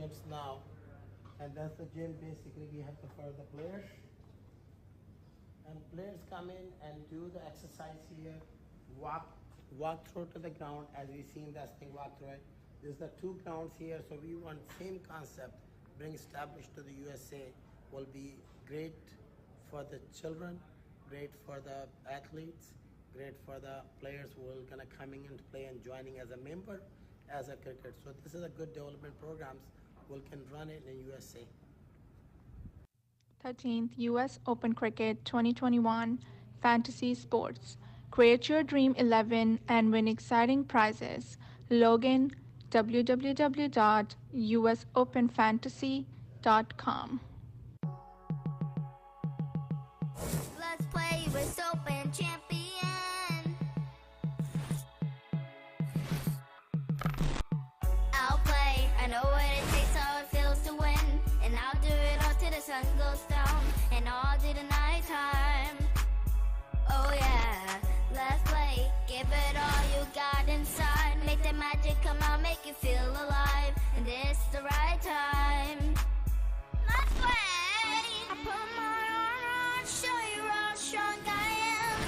gyms now. And that's the gym basically we have for the players. And players come in and do the exercise here, walk through to the ground as we seen that thing walk through it. There's the two grounds here, so we want same concept, bring established to the USA, will be great for the children, great for the athletes, great for the players who are gonna coming and play and joining as a member, as a cricket. So this is a good development programs, we can run it in USA. 13th US Open Cricket 2021 Fantasy Sports. Create your Dream 11 and win exciting prizes. Login www.usopenfantasy.com. Let's play with Open Champion. I'll play, I know what it takes, how it feels to win. And I'll do it all till the sun goes down, and all through the night time. Oh yeah, let's play, give it all you got inside. Make the magic come out, make you feel alive, and this is the right time. Let's play! I put my arm on, show you how strong I am.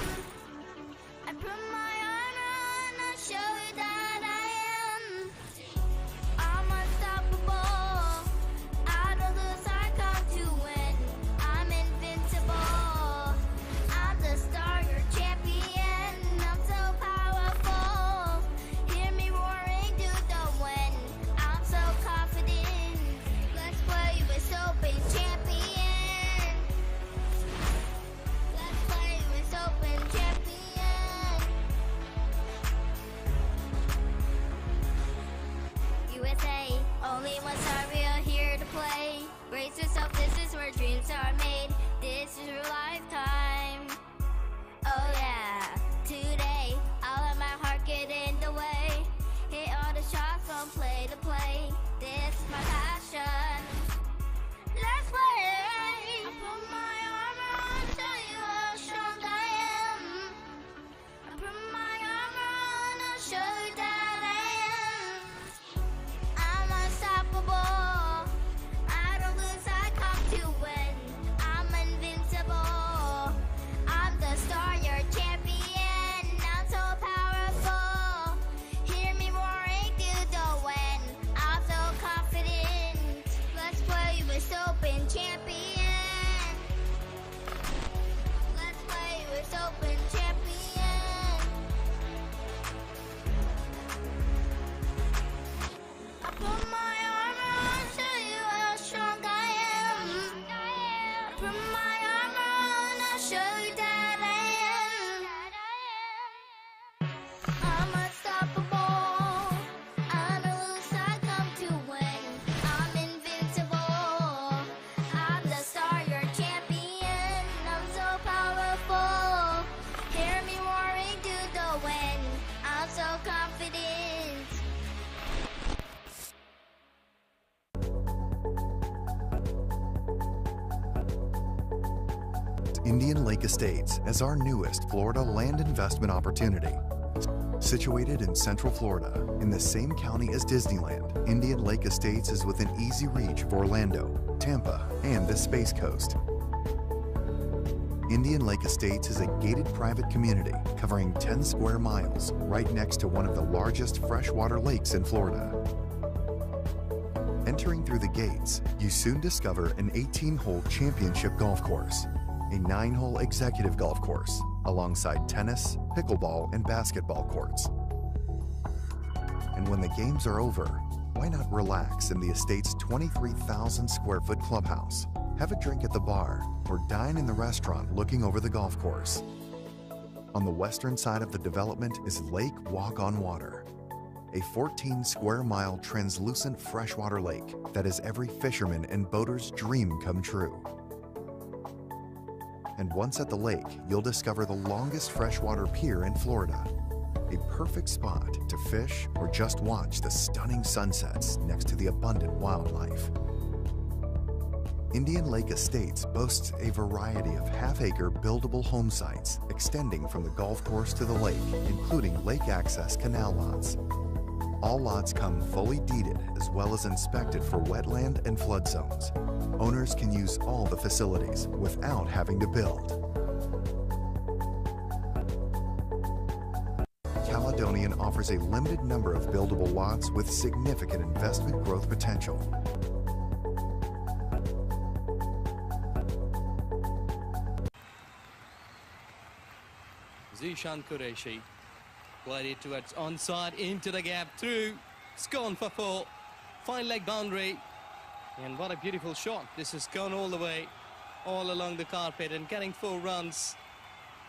I put my arm on, I'll show you that I am. I'm unstoppable, I don't lose, I come to win. I'm invincible, I'm the star, your champion. I'm so powerful, hear me roaring to the wind. I'm so confident, let's play with Open Champion. Let's play with Open Champion. USA, only one star, we are here to play. Brace yourself, this is where dreams are made. This is your lifetime. Oh yeah, today I'll let my heart get in the way. Hit all the shots from play to play. This is my passion. Let's play. I put my armor on, show you how strong I am. I put my armor on, I'll show you that I am. I'm unstoppable, I don't lose, I come to win. I'm invincible, I'm the star, your champion. I'm so powerful, hear me roaring through the wind. I'm so confident, let's play with Open Champion. Let's play with Open Champion. I put my armor on, show you how strong I am. I put my armor on, I'll show you that I am. I'm unstoppable, I don't lose, I come to win. I'm invincible, I'm the star, your champion. I'm so powerful, hear me roaring through the wind. I'm so confident. Indian Lake Estates as our newest Florida land investment opportunity. Situated in Central Florida, in the same county as Disneyland, Indian Lake Estates is within easy reach of Orlando, Tampa, and the Space Coast. Indian Lake Estates is a gated private community covering 10 square miles right next to one of the largest freshwater lakes in Florida. Entering through the gates, you soon discover an 18-hole championship golf course, a 9-hole executive golf course, alongside tennis, pickleball, and basketball courts. And when the games are over, why not relax in the estate's 23,000 square foot clubhouse, have a drink at the bar, or dine in the restaurant looking over the golf course. On the western side of the development is Lake Walk on Water, a 14 square mile translucent freshwater lake that is every fisherman and boater's dream come true. And once at the lake, you'll discover the longest freshwater pier in Florida, a perfect spot to fish or just watch the stunning sunsets next to the abundant wildlife. Indian Lake Estates boasts a variety of half-acre buildable home sites extending from the golf course to the lake, including lake access canal lots. All lots come fully deeded as well as inspected for wetland and flood zones. Owners can use all the facilities without having to build. Caledonian offers a limited number of buildable lots with significant investment growth potential. Zishan Qureshi played it towards onside, into the gap, through. It's gone for 4. Fine leg boundary. And what a beautiful shot. This has gone all the way, all along the carpet and getting 4 runs.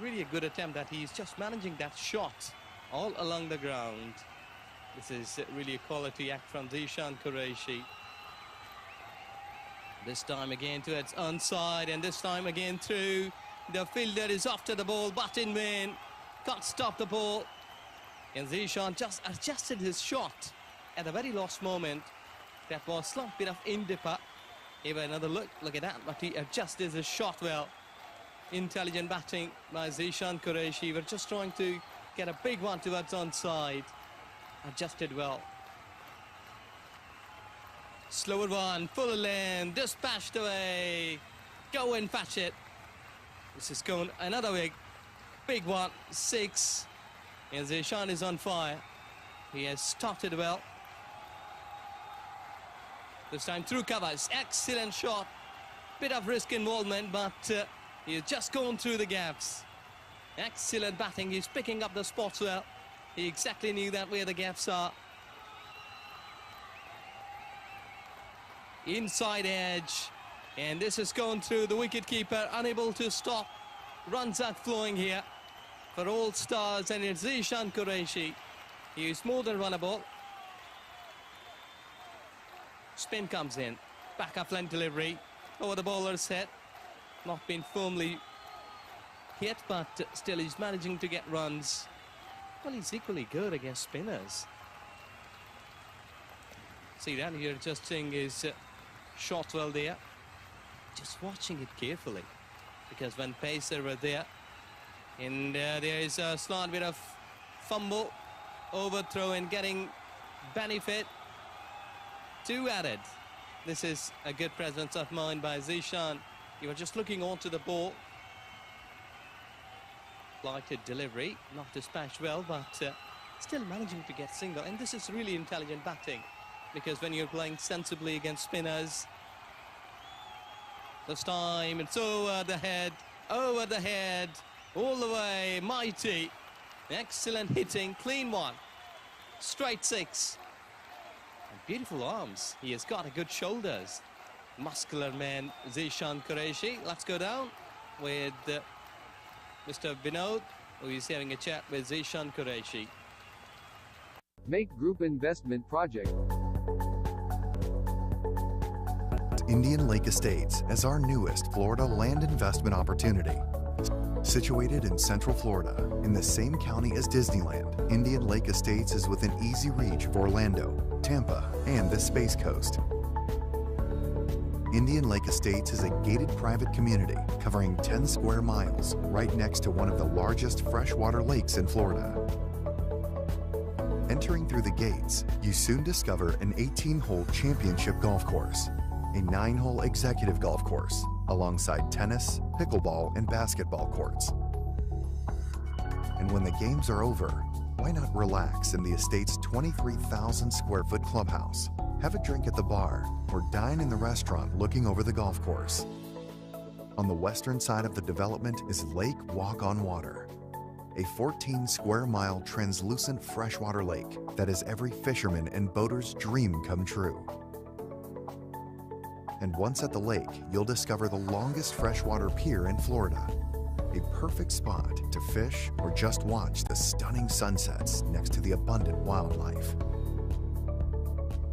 Really a good attempt that he's just managing that shot all along the ground. This is really a quality act from Zishan Qureshi. This time again towards onside, and this time again through. The fielder is after the ball, but in vain. Can't stop the ball. And Zishan just adjusted his shot at the very last moment. That was a slight bit of indipper. Even another look at that, but he adjusted his shot well. Intelligent batting by Zishan Qureshi. We're just trying to get a big one towards onside. Adjusted well. Slower one, full length, dispatched away. Go and fetch it. This is going another big one, 6. And Zishan is on fire. He has started well. This time through covers. Excellent shot. Bit of risk involvement, but he has just gone through the gaps. Excellent batting. He's picking up the spots well. He exactly knew that where the gaps are. Inside edge. And this has gone through the wicket-keeper, unable to stop. Runs are flowing here for all stars, and it's Zishan Qureshi. He is more than runnable. Spin comes in. Back up length delivery. Over the bowler's head. Not been firmly hit, but still he's managing to get runs. Well, he's equally good against spinners. See that? You're just seeing his shot well there. Just watching it carefully, because when pacer were there, and there is a slight bit of fumble, overthrow, and getting benefit. 2 added. This is a good presence of mind by Zishan. You were just looking onto the ball. Lighted delivery, not dispatched well, but still managing to get single. And this is really intelligent batting, because when you're playing sensibly against spinners, this time it's over the head, all the way, mighty. Excellent hitting, clean one. Straight 6. And beautiful arms. He has got a good shoulders. Muscular man, Zishan Qureshi. Let's go down with Mr. Vinod, who is having a chat with Zishan Qureshi. MAQ Group Investment Project. Indian Lake Estates as our newest Florida land investment opportunity. Situated in Central Florida, in the same county as Disneyland, Indian Lake Estates is within easy reach of Orlando, Tampa, and the Space Coast. Indian Lake Estates is a gated private community covering 10 square miles right next to one of the largest freshwater lakes in Florida. Entering through the gates, you soon discover an 18-hole championship golf course, a 9-hole executive golf course, alongside tennis, pickleball, and basketball courts. And when the games are over, why not relax in the estate's 23,000 square foot clubhouse, have a drink at the bar, or dine in the restaurant looking over the golf course. On the western side of the development is Lake Walk on Water, a 14 square mile translucent freshwater lake that is every fisherman and boater's dream come true. And once at the lake, you'll discover the longest freshwater pier in Florida, a perfect spot to fish or just watch the stunning sunsets next to the abundant wildlife.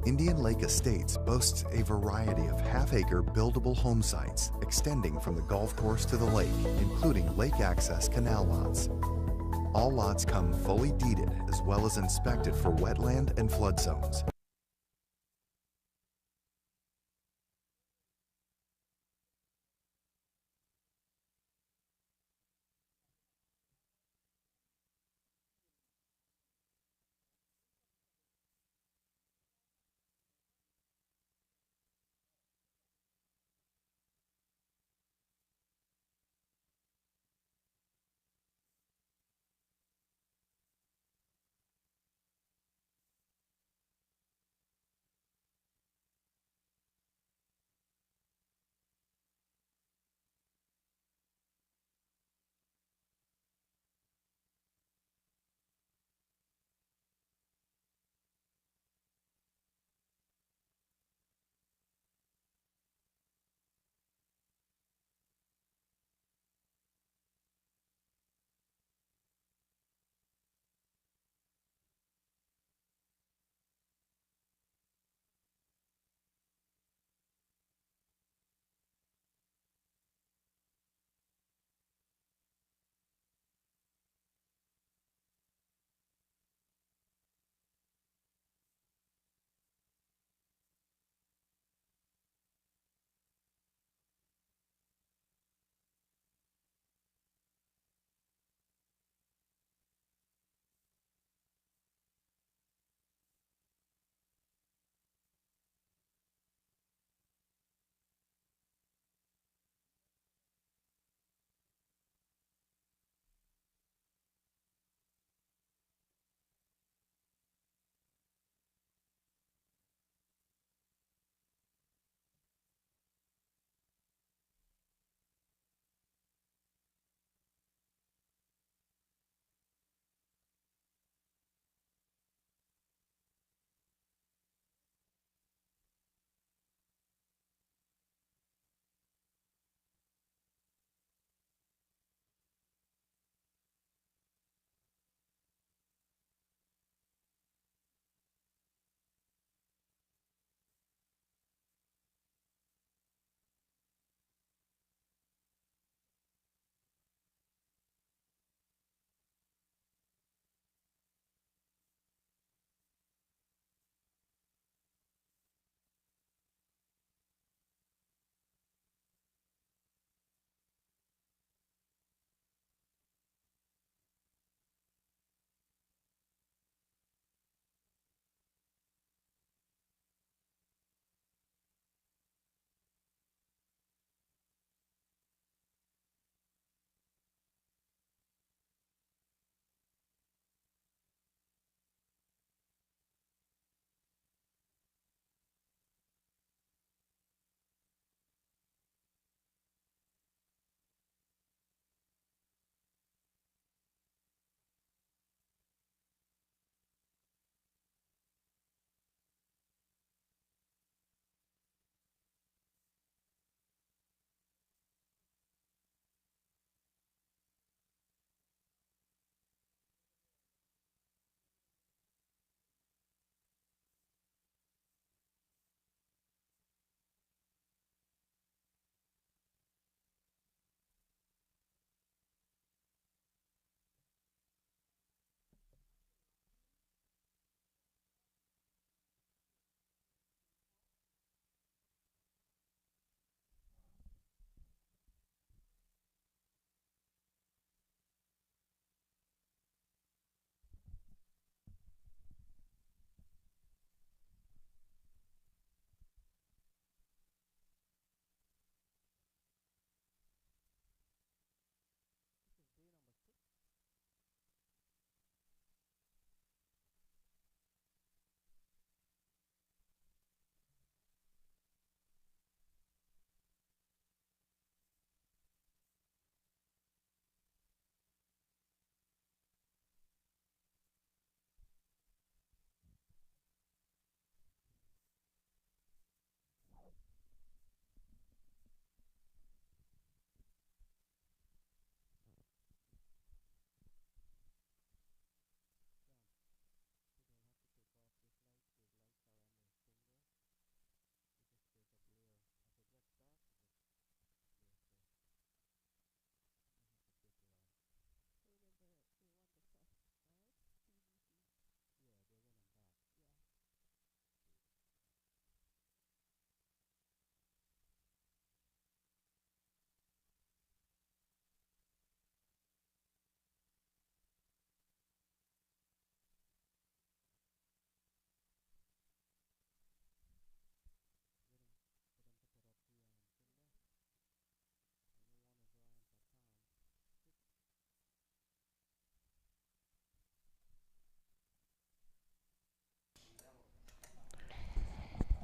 Indian Lake Estates boasts a variety of half-acre buildable home sites extending from the golf course to the lake, including lake access canal lots. All lots come fully deeded as well as inspected for wetland and flood zones.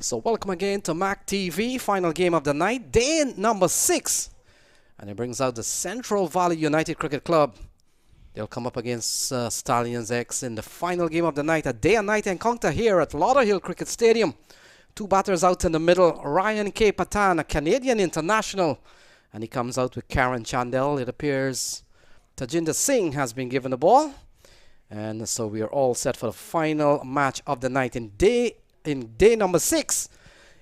So welcome again to MAQ TV, final game of the night, day number 6. And it brings out the Central Valley United Cricket Club. They'll come up against Stallions X in the final game of the night, a day and night encounter here at Lauderhill Cricket Stadium. Two batters out in the middle, Ryan K. Patan, a Canadian international, and he comes out with Karen Chandel. It appears Tajinder Singh has been given the ball. And so we are all set for the final match of the night in day number 6,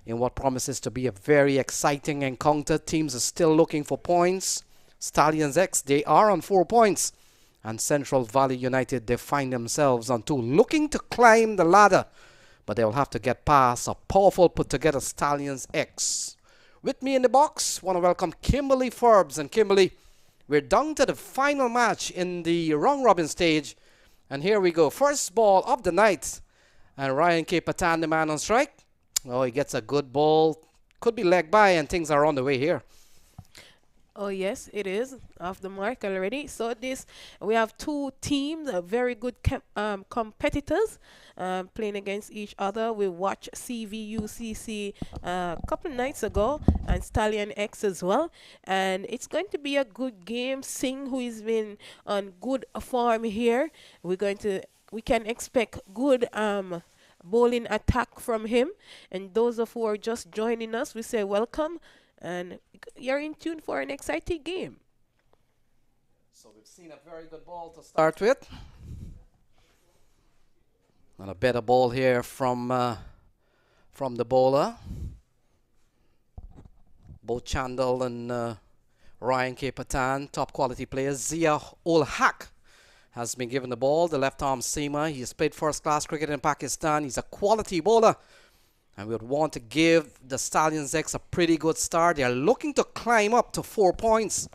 in what promises to be a very exciting encounter. Teams are still looking for points. Stallions X, they are on 4 points. And Central Valley United, they find themselves on 2, looking to climb the ladder. But they will have to get past a powerful put-together Stallions X. With me in the box, want to welcome Kimberly Forbes. And Kimberly, we're down to the final match in the round-robin stage. And here we go. First ball of the night. And Ryan K. Patan, the man on strike. Oh, he gets a good ball. Could be leg by, and things are on the way here. Oh, yes, it is. Off the mark already. So we have two teams, very good competitors playing against each other. We watched CVUCC a couple nights ago and Stallion X as well. And it's going to be a good game. Singh, who has been on good form here, we can expect good bowling attack from him. And those of who are just joining us, we say welcome. And you're in tune for an exciting game. So we've seen a very good ball to start with. And a better ball here from the bowler. Both Chandel and Ryan K. Patan, top quality players. Zia ul Haq has been given the ball, the left arm seamer. He has played first class cricket in Pakistan. He's a quality bowler. And we would want to give the Stallions X a pretty good start. They are looking to climb up to 4 points.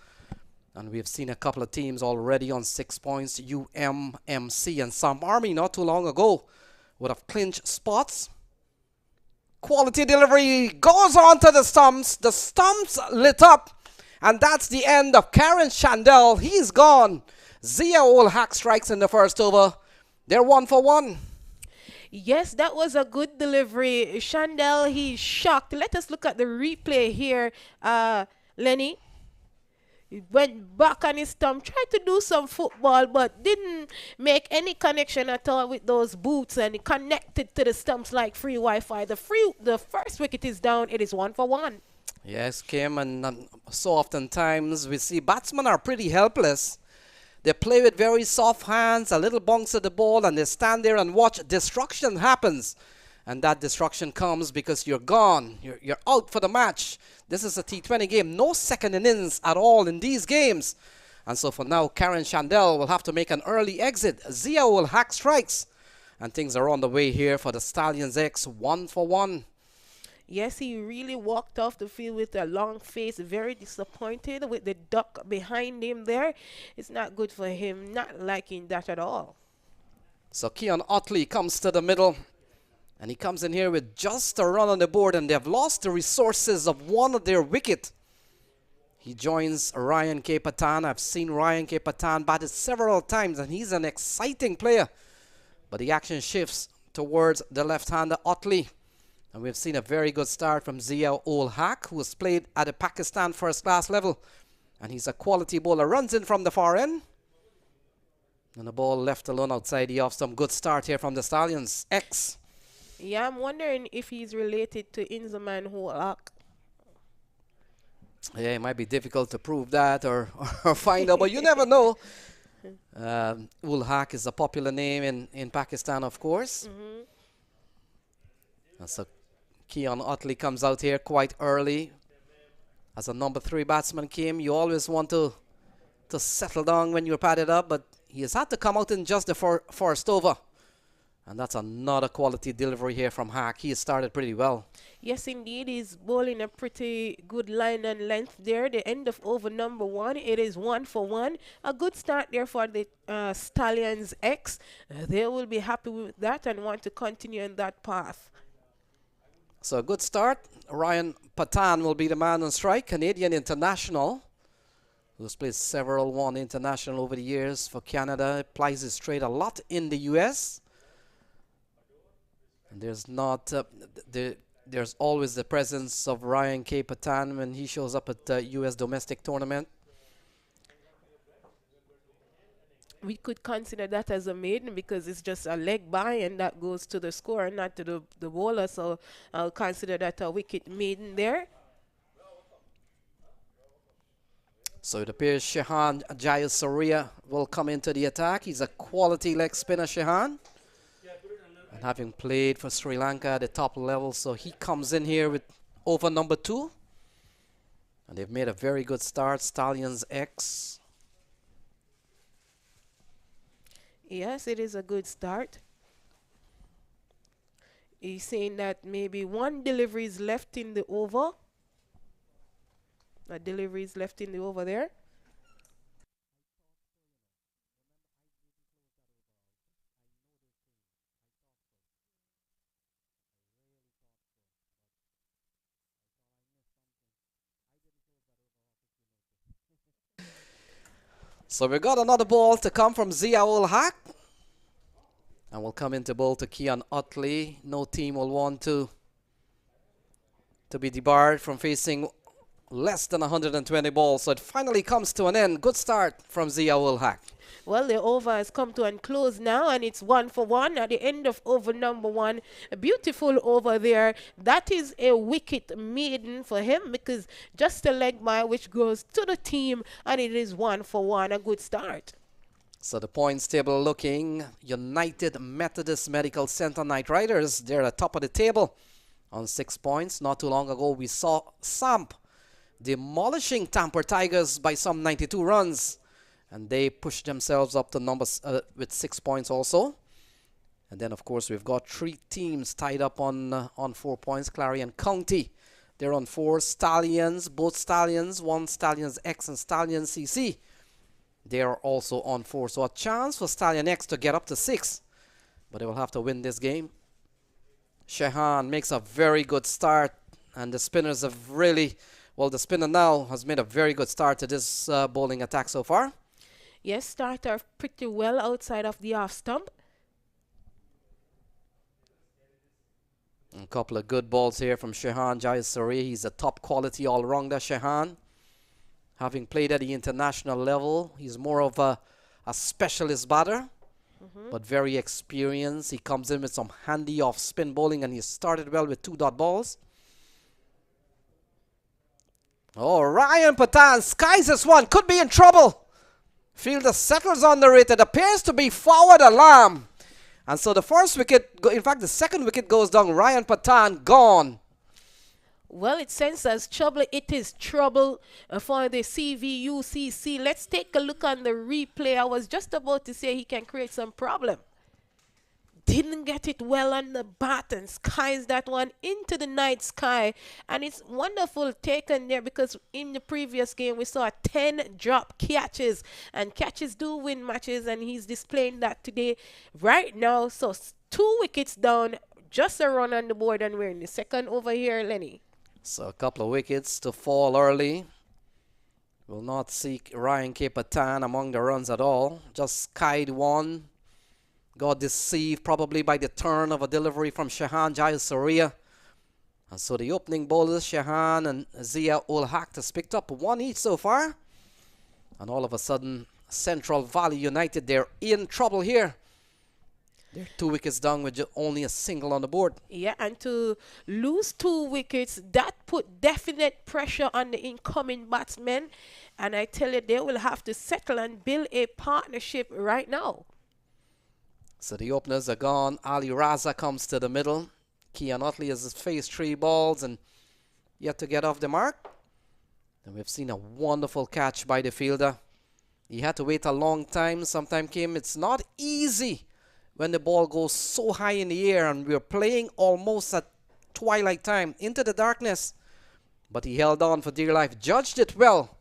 And we've seen a couple of teams already on 6 points. UMMC and some Army not too long ago would have clinched spots. Quality delivery goes on to the stumps. The stumps lit up. And that's the end of Karen Chandel. He's gone. Zia ul Haq strikes in the first over. They're 1 for 1. Yes, that was a good delivery. Chandel, he's shocked. Let us look at the replay here. Lenny, he went back on his stump, tried to do some football, but didn't make any connection at all with those boots, and he connected to the stumps like free Wi-Fi. The first wicket is down. It is 1 for 1. Yes, Kim, and so oftentimes we see batsmen are pretty helpless. They play with very soft hands, a little bounce of the ball, and they stand there and watch. Destruction happens. And that destruction comes because you're gone. You're out for the match. This is a T20 game. No second innings at all in these games. And so for now, Karen Chandel will have to make an early exit. Zia ul Haq strikes. And things are on the way here for the Stallions X, 1 for 1. Yes, he really walked off the field with a long face, very disappointed with the duck behind him there. It's not good for him, not liking that at all. So Keon Otley comes to the middle, and he comes in here with just a run on the board, and they've lost the resources of one of their wicket. He joins Ryan K. Patan. I've seen Ryan K. Patan batted several times, and he's an exciting player. But the action shifts towards the left-hander Otley. And we've seen a very good start from Zia ul Haq, who has played at the Pakistan first-class level. And he's a quality bowler. Runs in from the far end. And the ball left alone outside the off. Some good start here from the Stallions X. Yeah, I'm wondering if he's related to Inzaman ul Haq. Yeah, it might be difficult to prove that or find out, but you never know. Ul Haq is a popular name in Pakistan, of course. And so Keon Otley comes out here quite early. As a number 3 batsman, Kim, you always want to settle down when you're padded up, but he has had to come out in just the first over. And that's another quality delivery here from Haq. He has started pretty well. Yes, indeed. He's bowling a pretty good line and length there. The end of over number 1. It is 1 for 1. A good start there for the Stallions X. They will be happy with that and want to continue on that path. So a good start. Ryan Patan will be the man on strike. Canadian international, who's played several one international over the years for Canada. Plies his trade a lot in the US. And there's not the There's always the presence of Ryan K. Patan when he shows up at the U.S. domestic tournament. We could consider that as a maiden because it's just a leg by and that goes to the scorer, not to the bowler. So I'll consider that a wicket maiden there. So it appears Shehan Jayasuriya will come into the attack. He's a quality leg spinner, Shehan. And having played for Sri Lanka at the top level, so he comes in here with over number 2. And they've made a very good start, Stallions X. Yes, it is a good start. He's saying that maybe 1 delivery is left in the over. A delivery is left in the over there. So we got another ball to come from Zia-ul Haq. And will come into bowl to Keon Utley. No team will want to be debarred from facing less than 120 balls. So it finally comes to an end. Good start from Zia-ul Haq. Well, the over has come to an close now, and it's 1 for 1 at the end of over number 1. A beautiful over there. That is a wicket maiden for him because just a leg by which goes to the team, and it is 1 for 1. A good start. So the points table looking, United Methodist Medical Center Knight Riders, they're at the top of the table on 6 points. Not too long ago, we saw Samp demolishing Tampa Tigers by some 92 runs. And they pushed themselves up to numbers with 6 points also. And then, of course, we've got 3 teams tied up on 4 points. Clarion County, they're on 4. Stallions, both Stallions, 1 Stallions X and Stallions CC. They are also on 4. So a chance for Stallion X to get up to 6. But they will have to win this game. Shehan makes a very good start. And the spinners have really, well, the spinner now has made a very good start to this bowling attack so far. Yes, started off pretty well outside of the off stump. A couple of good balls here from Shehan Jayasuriya. He's a top quality all-rounder, Shehan. Having played at the international level, he's more of a specialist batter, but very experienced. He comes in with some handy off-spin bowling, and he started well with 2 dot balls. Oh, Ryan Patan skies this one. Could be in trouble. Fielder settles under it. It appears to be forward alarm. And so the first wicket, in fact, the second wicket goes down. Ryan Patan gone. Well, it senses trouble. It is trouble for the CVUCC. Let's take a look on the replay. I was just about to say he can create some problem. Didn't get it well on the bat and skies that one into the night sky. And it's wonderful taken there because in the previous game we saw 10 drop catches. And catches do win matches, and he's displaying that today right now. So 2 wickets down, just a run on the board, and we're in the second over here, Lenny. So a couple of wickets to fall early. Will not see Ryan K. Patan among the runs at all. Just skied one. Got deceived probably by the turn of a delivery from Shehan Jayasuriya. And so the opening bowlers, Shehan and Zia-ul Haq, has picked up 1 each so far. And all of a sudden, Central Valley United, they're in trouble here. They're 2 wickets down with only a single on the board. Yeah, and to lose 2 wickets, that put definite pressure on the incoming batsmen. And I tell you, they will have to settle and build a partnership right now. So the openers are gone. Ali Raza comes to the middle. Keon Utley has faced 3 balls and yet to get off the mark. And we've seen a wonderful catch by the fielder. He had to wait a long time. Sometime came. It's not easy when the ball goes so high in the air, and we're playing almost at twilight time into the darkness. But he held on for dear life, judged it well.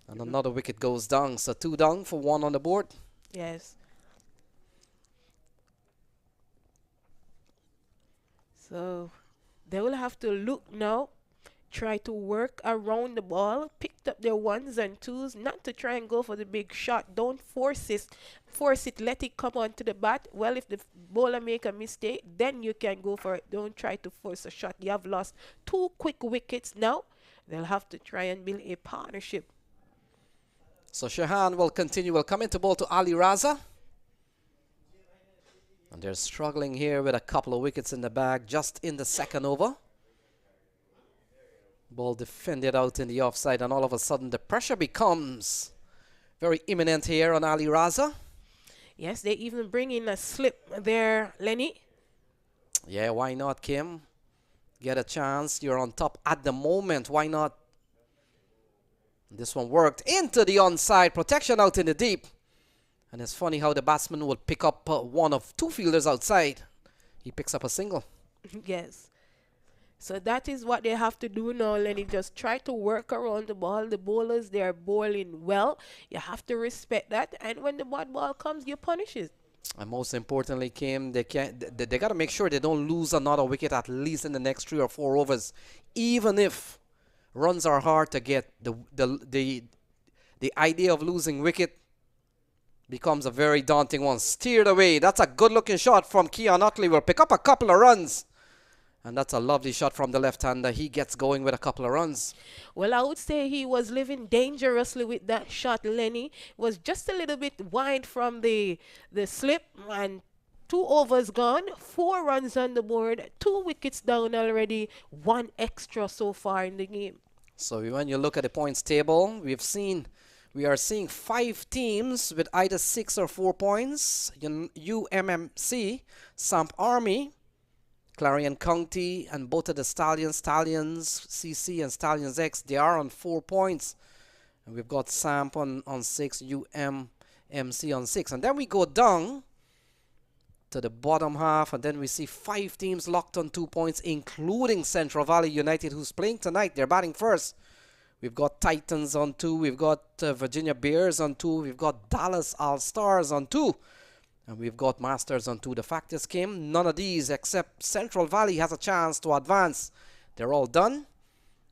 And another wicket goes down. So 2 down for 1 on the board. Yes. So they will have to look now, try to work around the ball, picked up their ones and twos, not to try and go for the big shot. Don't force it, let it come onto the bat. Well, if the bowler make a mistake, then you can go for it. Don't try to force a shot. You have lost 2 quick wickets now. They'll have to try and build a partnership. So Shahan will continue, will come into ball to Ali Raza. And they're struggling here with a couple of wickets in the bag just in the second over. Ball defended out in the offside, and all of a sudden the pressure becomes very imminent here on Ali Raza. Yes, they even bring in a slip there, Lenny. Yeah, why not, Kim? Get a chance. You're on top at the moment. Why not? This one worked into the onside. Protection out in the deep. And it's funny how the batsman will pick up one of 2 fielders outside. He picks up a single. Yes. So that is what they have to do now, Lenny. Just try to work around the ball. The bowlers, they are bowling well. You have to respect that. And when the bad ball comes, you punish it. And most importantly, Kim, they got to make sure they don't lose another wicket at least in the next 3 or 4 overs. Even if runs are hard to get, the idea of losing wicket becomes a very daunting one. Steered away. That's a good-looking shot from Keon Utley. Will pick up a couple of runs. And that's a lovely shot from the left-hander. He gets going with a couple of runs. Well, I would say he was living dangerously with that shot, Lenny. Was just a little bit wide from the slip, and 2 overs gone, 4 runs on the board, 2 wickets down already, 1 extra so far in the game. So when you look at the points table, we are seeing 5 teams with either 6 or 4 points. UMMC, Samp Army, Clarion County, and both of the Stallions CC and Stallions X, they are on 4 points. And we've got Samp on 6, UMMC on 6. And then we go down to the bottom half, and then we see 5 teams locked on 2 points, including Central Valley United, who's playing tonight. They're batting first. We've got Titans on 2. We've got Virginia Bears on 2. We've got Dallas All-Stars on 2. And we've got Masters on 2. The fact is, Kim, none of these except Central Valley has a chance to advance. They're all done.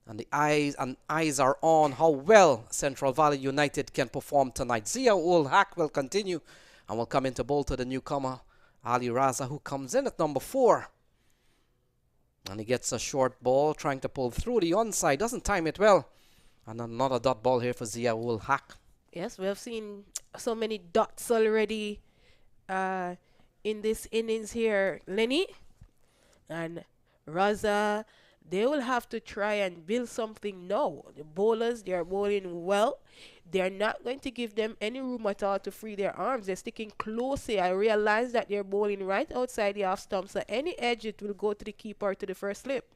And the eyes are on how well Central Valley United can perform tonight. Zia-ul-Haq will continue and will come into bowl to the newcomer, Ali Raza, who comes in at number 4. And he gets a short ball, trying to pull through the onside. Doesn't time it well. And another dot ball here for Zia-ul-Haq. Yes, we have seen so many dots already in this innings here, Lenny. And Raza, they will have to try and build something now. The bowlers, they are bowling well. They are not going to give them any room at all to free their arms. They're sticking closely. I realize that they're bowling right outside the off stump, so any edge, it will go to the keeper to the first slip.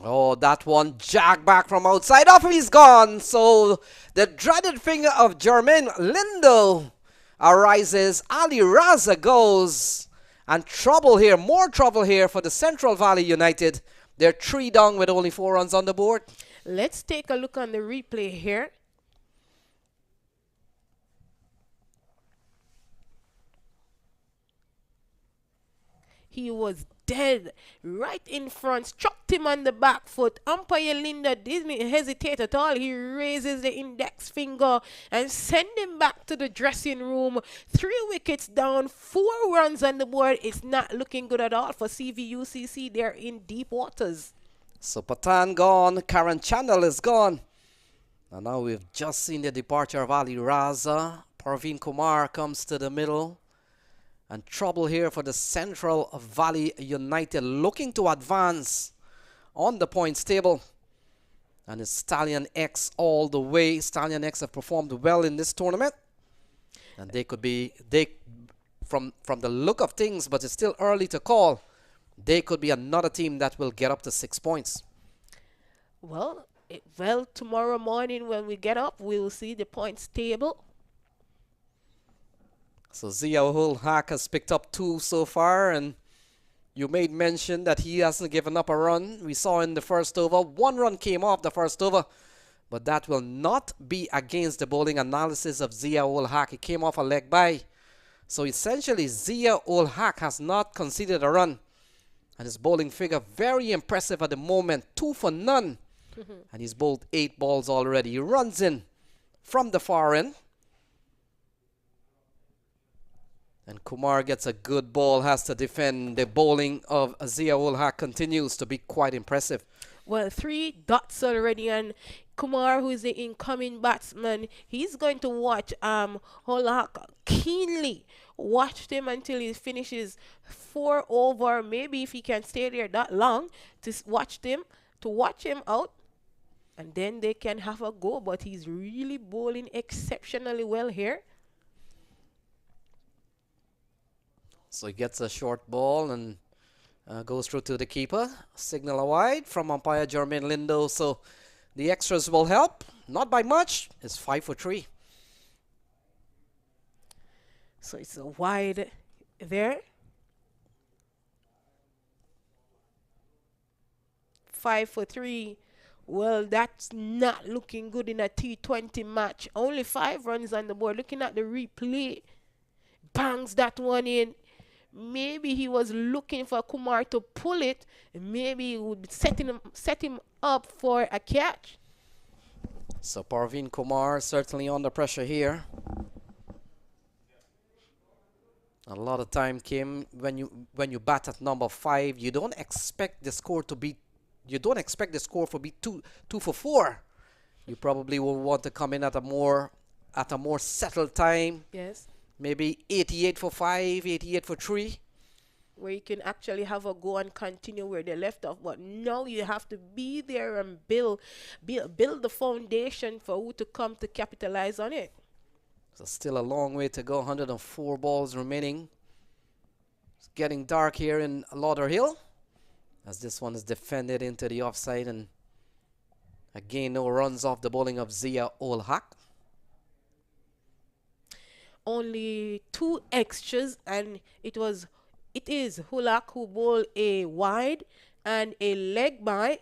Oh, that one jagged back from outside. Off he's gone. So the dreaded finger of Jermaine Lindo arises. Ali Raza goes. And trouble here, more trouble here for the Central Valley United. They're 3 down with only 4 runs on the board. Let's take a look on the replay here. He was dead right in front, struck him on the back foot. Umpire Linda didn't hesitate at all. He raises the index finger and send him back to the dressing room. 3 wickets down, 4 runs on the board. It's not looking good at all for CVUCC. They're in deep waters. So Patan gone, Karen Chandler is gone. And now we've just seen the departure of Ali Raza. Parveen Kumar comes to the middle. And trouble here for the Central Valley United, looking to advance on the points table. And it's Stallion X all the way. Stallion X have performed well in this tournament. And they could be, from the look of things, but it's still early to call, they could be another team that will get up to 6 points. Well, tomorrow morning when we get up, we will see the points table. So Zia-ul-Haq has picked up 2 so far, and you made mention that he hasn't given up a run. We saw in the first over, 1 run came off the first over, but that will not be against the bowling analysis of Zia-ul-Haq. He came off a leg by. So essentially, Zia-ul-Haq has not conceded a run. And his bowling figure very impressive at the moment. 2 for none. And he's bowled 8 balls already. He runs in from the far end. And Kumar gets a good ball, has to defend. The bowling of Zia-ul-Haq continues to be quite impressive. Well, 3 dots already, and Kumar, who is the incoming batsman, he's going to watch ul-Haq keenly. Watch him until he finishes 4 over. Maybe if he can stay there that long to watch him out, and then they can have a go. But he's really bowling exceptionally well here. So he gets a short ball and goes through to the keeper. Signal a wide from umpire Jermaine Lindo. So the extras will help. Not by much. It's 5 for 3. So it's a wide there. 5 for 3. Well, that's not looking good in a T20 match. Only 5 runs on the board. Looking at the replay, bangs that one in. Maybe he was looking for Kumar to pull it. Maybe he would set him up for a catch. So Parveen Kumar certainly under pressure here. A lot of time came when you bat at number 5. You don't expect the score to be. You don't expect the score to be 2 for 4. You probably will want to come in at a more settled time. Yes. Maybe 88 for 5, 88 for 3. Where you can actually have a go and continue where they left off. But now you have to be there and build the foundation for who to come to capitalize on it. So still a long way to go. 104 balls remaining. It's getting dark here in Lauderhill, as this one is defended into the offside, and again no runs off the bowling of Zia-ul-Haq. Only 2 extras, and it is ul-Haq who bowled a wide and a leg by.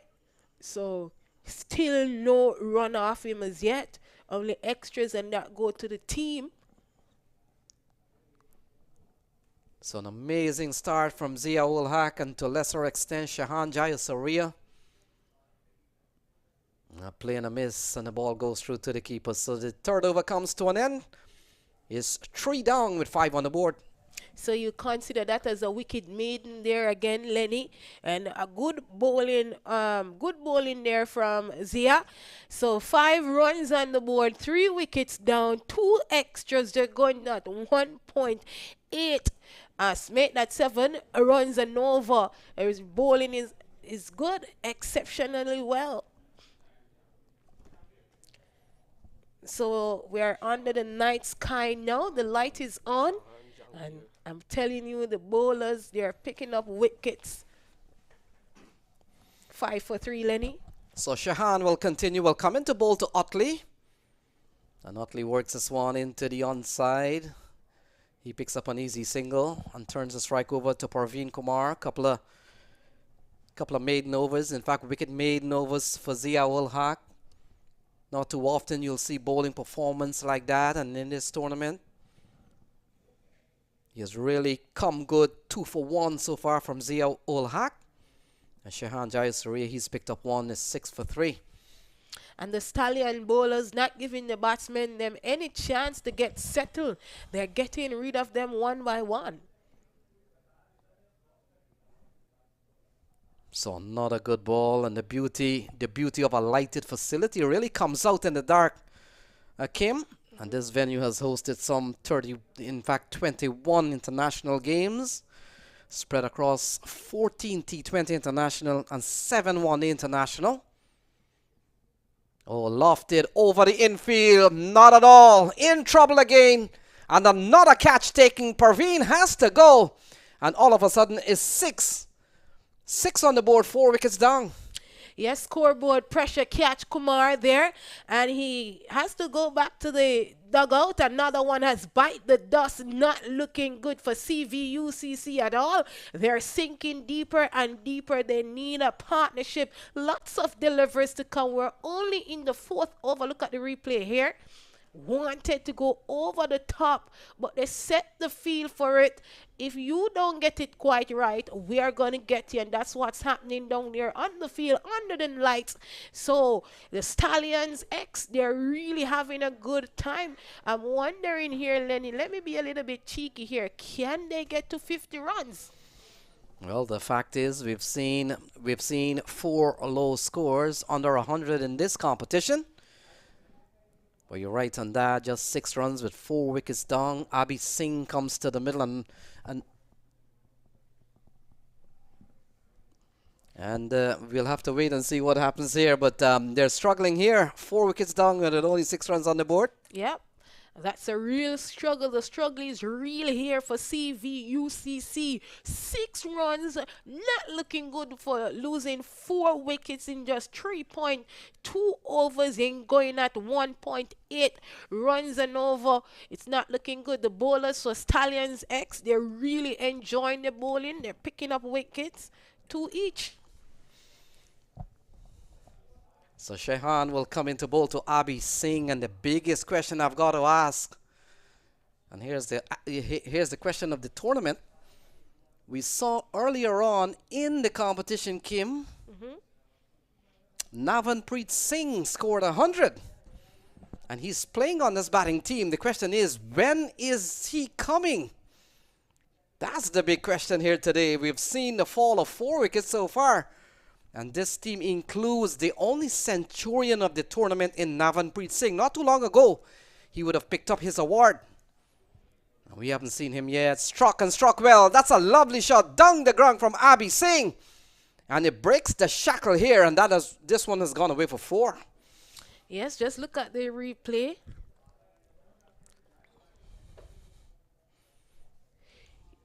So still no run off him as yet. Only extras, and that go to the team. So an amazing start from Zia-ul-Haq, and to a lesser extent Shahan Jayasuriya. Playing a miss, and the ball goes through to the keeper. So the third over comes to an end. It's 3 down with 5 on the board. So you consider that as a wicket maiden there again, Lenny, and a good bowling there from Zia. So 5 runs on the board, 3 wickets down, 2 extras. They're going at 1.8. Make that 7 runs and over. His bowling is good, exceptionally well. So we are under the night sky now. The light is on, and I'm telling you, the bowlers, they are picking up wickets. 5 for 3, Lenny. So Shahan will continue, will come into bowl to Otley. And Otley works this one into the onside. He picks up an easy single and turns the strike over to Parveen Kumar. Couple of maiden overs. In fact, wicket maiden overs for Zia-ul-Haq. Not too often you'll see bowling performance like that, and in this tournament he has really come good. 2 for 1 so far from Zia-ul-Haq. And Shahan Jayasuriya, he's picked up 1, is 6 for 3. And the Stallion bowlers not giving the batsmen them any chance to get settled. They're getting rid of them one by one. So another good ball, and the beauty of a lighted facility really comes out in the dark, Kim. And this venue has hosted some 21 international games spread across 14 T20 international and 7 one-day international. Oh, lofted over the infield, not at all. In trouble again, and another catch taking. Parveen has to go, and all of a sudden is 6 on the board, 4 wickets down. Yes, scoreboard pressure catch Kumar there, and he has to go back to the dugout. Another one has bite the dust, not looking good for CVUCC at all. They're sinking deeper and deeper. They need a partnership. Lots of deliveries to come. We're only in the 4th over. Look at the replay here. wanted to go over the top, but they set the field for it. If you don't get it quite right, we are going to get you. And that's what's happening down there on the field, under the lights. So the Stallions X, they're really having a good time. I'm wondering here, Lenny, let me be a little bit cheeky here. Can they get to 50 runs? Well, the fact is we've seen 4 low scores under 100 in this competition. Well, you're right on that. Just 6 runs with 4 wickets down. Abhi Singh comes to the middle and we'll have to wait and see what happens here. But they're struggling here. 4 wickets down with only 6 runs on the board. Yep. That's a real struggle. The struggle is real here for CVUCC. 6 runs, not looking good for losing 4 wickets in just 3.2 overs and going at 1.8 runs an over. It's not looking good. The bowlers for Stallions X, they're really enjoying the bowling. They're picking up wickets, 2 each. So Shehan will come into bowl to Abhi Singh, and the biggest question I've got to ask, and here's the question of the tournament. We saw earlier on in the competition, Kim, Navanpreet Singh scored 100, and he's playing on this batting team. The question is, when is he coming? That's the big question here today. We've seen the fall of 4 wickets so far. And this team includes the only centurion of the tournament in Navanpreet Singh. Not too long ago, he would have picked up his award. We haven't seen him yet. Struck and struck well. That's a lovely shot down the ground from Abhi Singh. And it breaks the shackle here. And this one has gone away for 4. Yes, just look at the replay.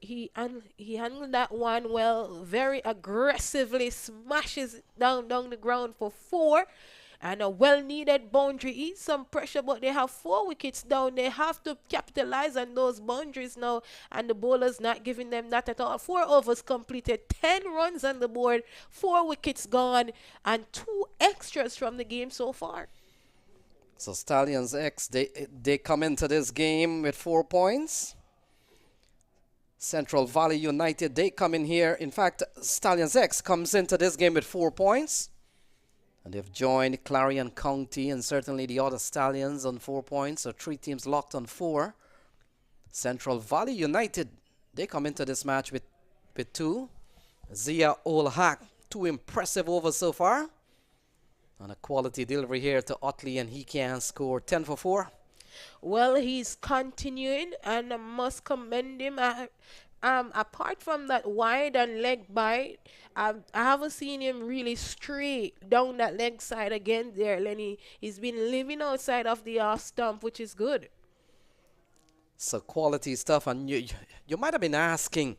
He handled that one well, very aggressively, smashes it down the ground for 4, and a well-needed boundary. Eats some pressure, but they have 4 wickets down. They have to capitalize on those boundaries now, and the bowler's not giving them that at all. 4 overs completed, 10 runs on the board, 4 wickets gone, and 2 extras from the game so far. So Stallions X, they come into this game with 4 points. Central Valley United, they come in here. In fact, Stallions X comes into this game with 4 points. And they've joined Clarion County and certainly the other Stallions on 4 points. So 3 teams locked on 4. Central Valley United, they come into this match with 2. Zia Ul Haq, 2 impressive overs so far. And a quality delivery here to Utley, and he can score 10 for 4. Well, he's continuing, and I must commend him. Apart from that wide and leg bite, I haven't seen him really stray down that leg side again there, Lenny. He's been living outside of the off stump, which is good. So quality stuff, and you might have been asking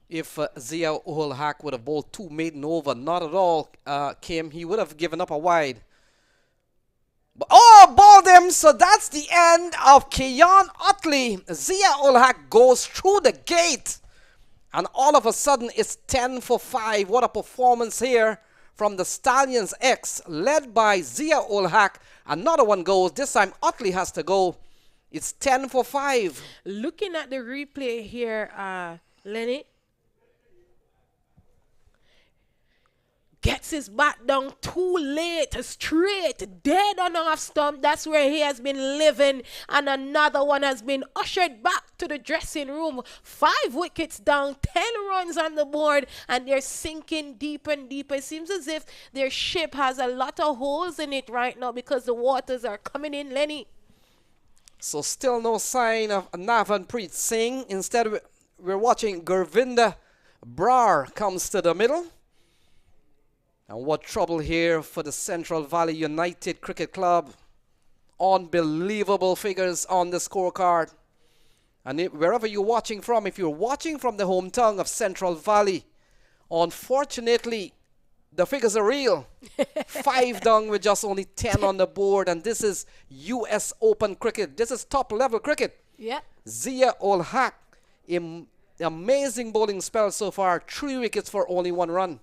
if Zia Ul Haq would have bowled 2 maiden over. Not at all, Kim. He would have given up a wide. Oh, balled him. So that's the end of Keon Utley. Zia Ul Haq goes through the gate. And all of a sudden, it's 10 for 5. What a performance here from the Stallions X, led by Zia Ul Haq. Another one goes. This time, Utley has to go. It's 10 for 5. Looking at the replay here, Lenny, gets his bat down too late, straight, dead on off stump. That's where he has been living. And another one has been ushered back to the dressing room. 5 wickets down, 10 runs on the board, and they're sinking deeper and deeper. It seems as if their ship has a lot of holes in it right now because the waters are coming in, Lenny. So still no sign of Navanpreet Singh. Instead, we're watching Gurvinder Brar comes to the middle. And what trouble here for the Central Valley United Cricket Club. Unbelievable figures on the scorecard. And wherever you're watching from, if you're watching from the hometown of Central Valley, unfortunately, the figures are real. 5 down with just only 10 on the board. And this is US Open cricket. This is top level cricket. Yeah. Zia Ul Haq amazing bowling spell so far. 3 wickets for only 1 run.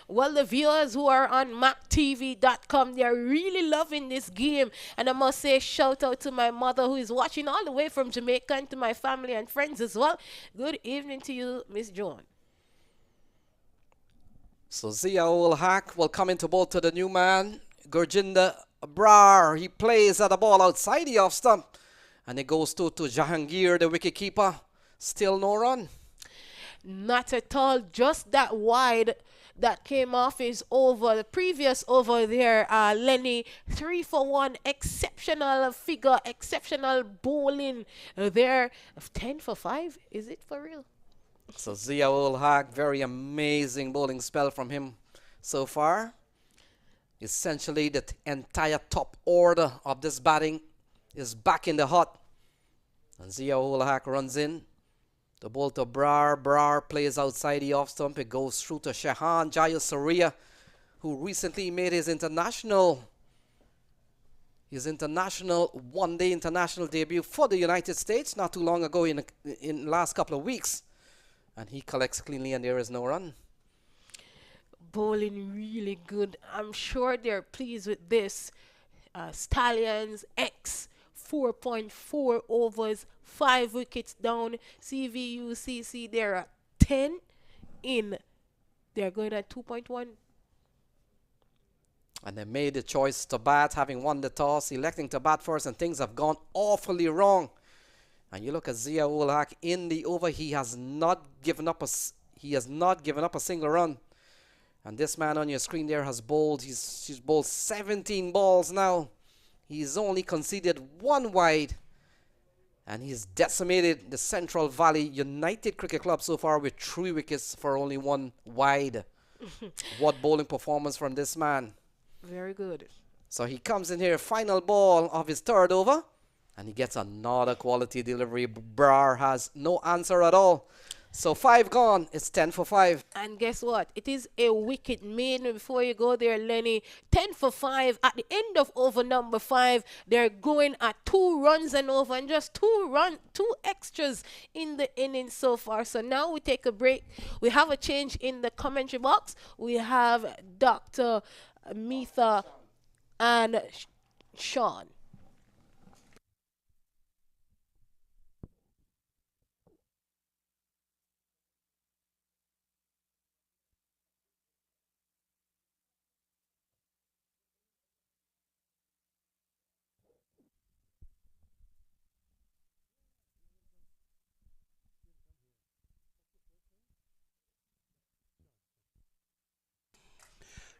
Well, the viewers who are on maqtv.com, they're really loving this game. And I must say, shout out to my mother who is watching all the way from Jamaica, and to my family and friends as well. Good evening to you, Miss Joan. So Zia-ul Haq will come into bowl to the new man, Gurjinder Brar. He plays at the ball outside the off stump. And it goes to Jahangir, the wicketkeeper. Still no run. Not at all. Just that wide that came off his over. The previous over there, Lenny, 3 for 1. Exceptional figure, exceptional bowling there. 10 for 5. Is it for real? So Zia-ul Haq, very amazing bowling spell from him so far. Essentially, the entire top order of this batting is back in the hut. And Zia-ul Haq runs in. The ball to Brar. Brar plays outside the off stump. It goes through to Shahan Jayasuriya, who recently made his international one-day international debut for the United States not too long ago in last couple of weeks. And he collects cleanly and there is no run. Bowling really good. I'm sure they're pleased with this. Stallions X, 4.4 overs, 5 wickets down. CVUCC, they're at 10 in. They're going at 2.1. And they made the choice to bat, having won the toss, electing to bat first, and things have gone awfully wrong. And you look at Zia-ul Haq in the over, he has not given up a single run. And this man on your screen there has bowled, he's bowled 17 balls now. He's only conceded 1 wide. And he's decimated the Central Valley United Cricket Club so far with 3 wickets for only 1 wide. What bowling performance from this man. Very good. So he comes in here, final ball of his 3rd over. And he gets another quality delivery. Brar has no answer at all. So 5 gone. It's 10 for 5. And guess what? It is a wicket made. Before you go there, Lenny, 10 for 5. At the end of over number 5, they're going at 2 runs and over, and just 2 extras in the innings so far. So now we take a break. We have a change in the commentary box. We have Dr. Mitha and Sean.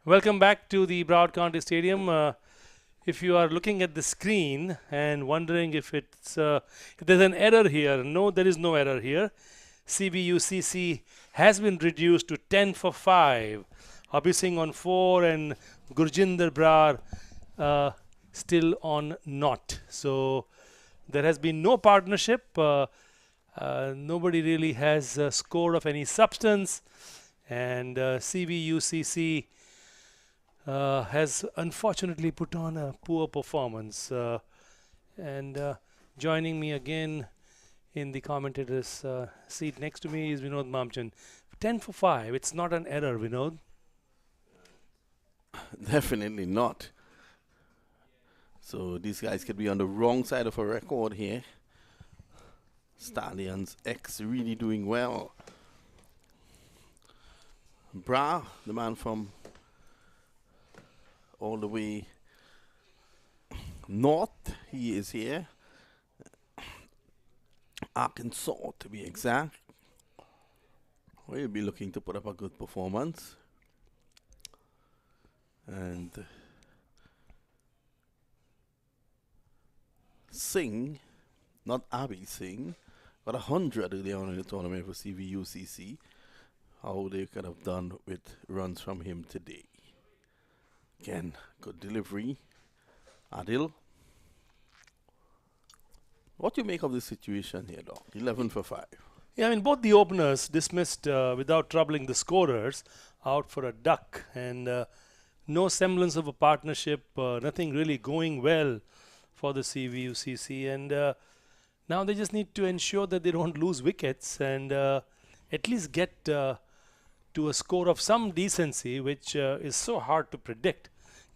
Welcome back to the Broward County Stadium. If you are looking at the screen and wondering if it's if there's an error here, no, there is no error here. CVUCC has been reduced to 10 for 5. Abhi Singh on 4 and Gurjinder Brar still on naught. So there has been no partnership. Nobody really has scored of any substance. And CVUCC has unfortunately put on a poor performance. And joining me again in the commentator's seat next to me is Vinod Mamchan. 10 for 5. It's not an error, Vinod. Definitely not. So these guys could be on the wrong side of a record here. Stallions X really doing well. Bra, the man from all the way north, he is here. Arkansas, to be exact. We'll be looking to put up a good performance. And Singh, not Abhi Singh, got 100 early on in the tournament for CVUCC. How they could have done with runs from him today. Again, good delivery. Adil. What do you make of this situation here, Doc? 11 for 5. Yeah, I mean, both the openers dismissed without troubling the scorers, out for a duck, and no semblance of a partnership, nothing really going well for the CVUCC, and now they just need to ensure that they don't lose wickets, and at least get to a score of some decency, which is so hard to predict.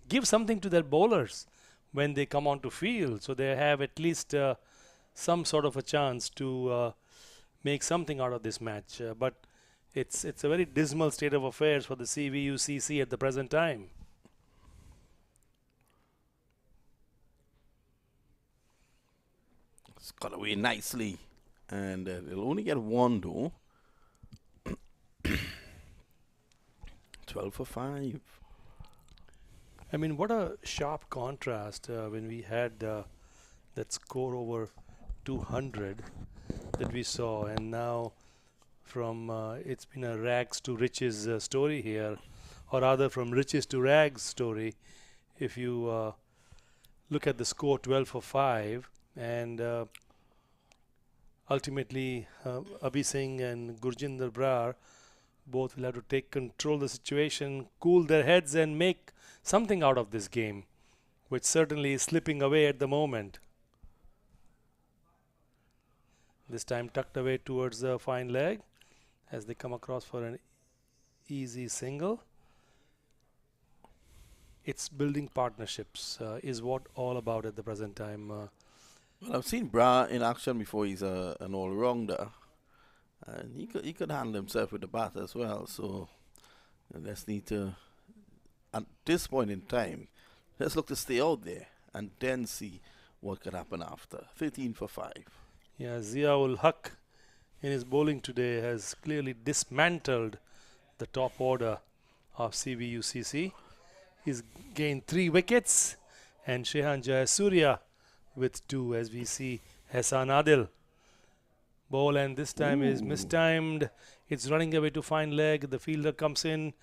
Give something to their bowlers when they come onto field, so they have at least some sort of a chance to make something out of this match. But it's a very dismal state of affairs for the CVUCC at the present time. It's got away nicely, and they'll only get one though. 12 for 5. I mean, what a sharp contrast when we had that score over 200 that we saw, and now from it's been a rags to riches story here, or rather from riches to rags story. If you look at the score, 12 for 5, and ultimately Abhi Singh and Gurjinder Brar both will have to take control of the situation, cool their heads, and make something out of this game, which certainly is slipping away at the moment. This time tucked away towards the fine leg as they come across for an easy single. It's building partnerships is what all about at the present time. Well, I've seen Bra in action before. He's an all-rounder, and he could handle himself with the bat as well. So let's need to, at this point in time, let's look to stay out there and then see what could happen after. 13 for 5. Yeah, Ziaul Haq in his bowling today has clearly dismantled the top order of CVUCC. He's gained 3 wickets, and Shehan Jayasuriya with 2, as we see Hassan Adil ball, and this time is mistimed. It's running away to fine leg. The fielder comes in,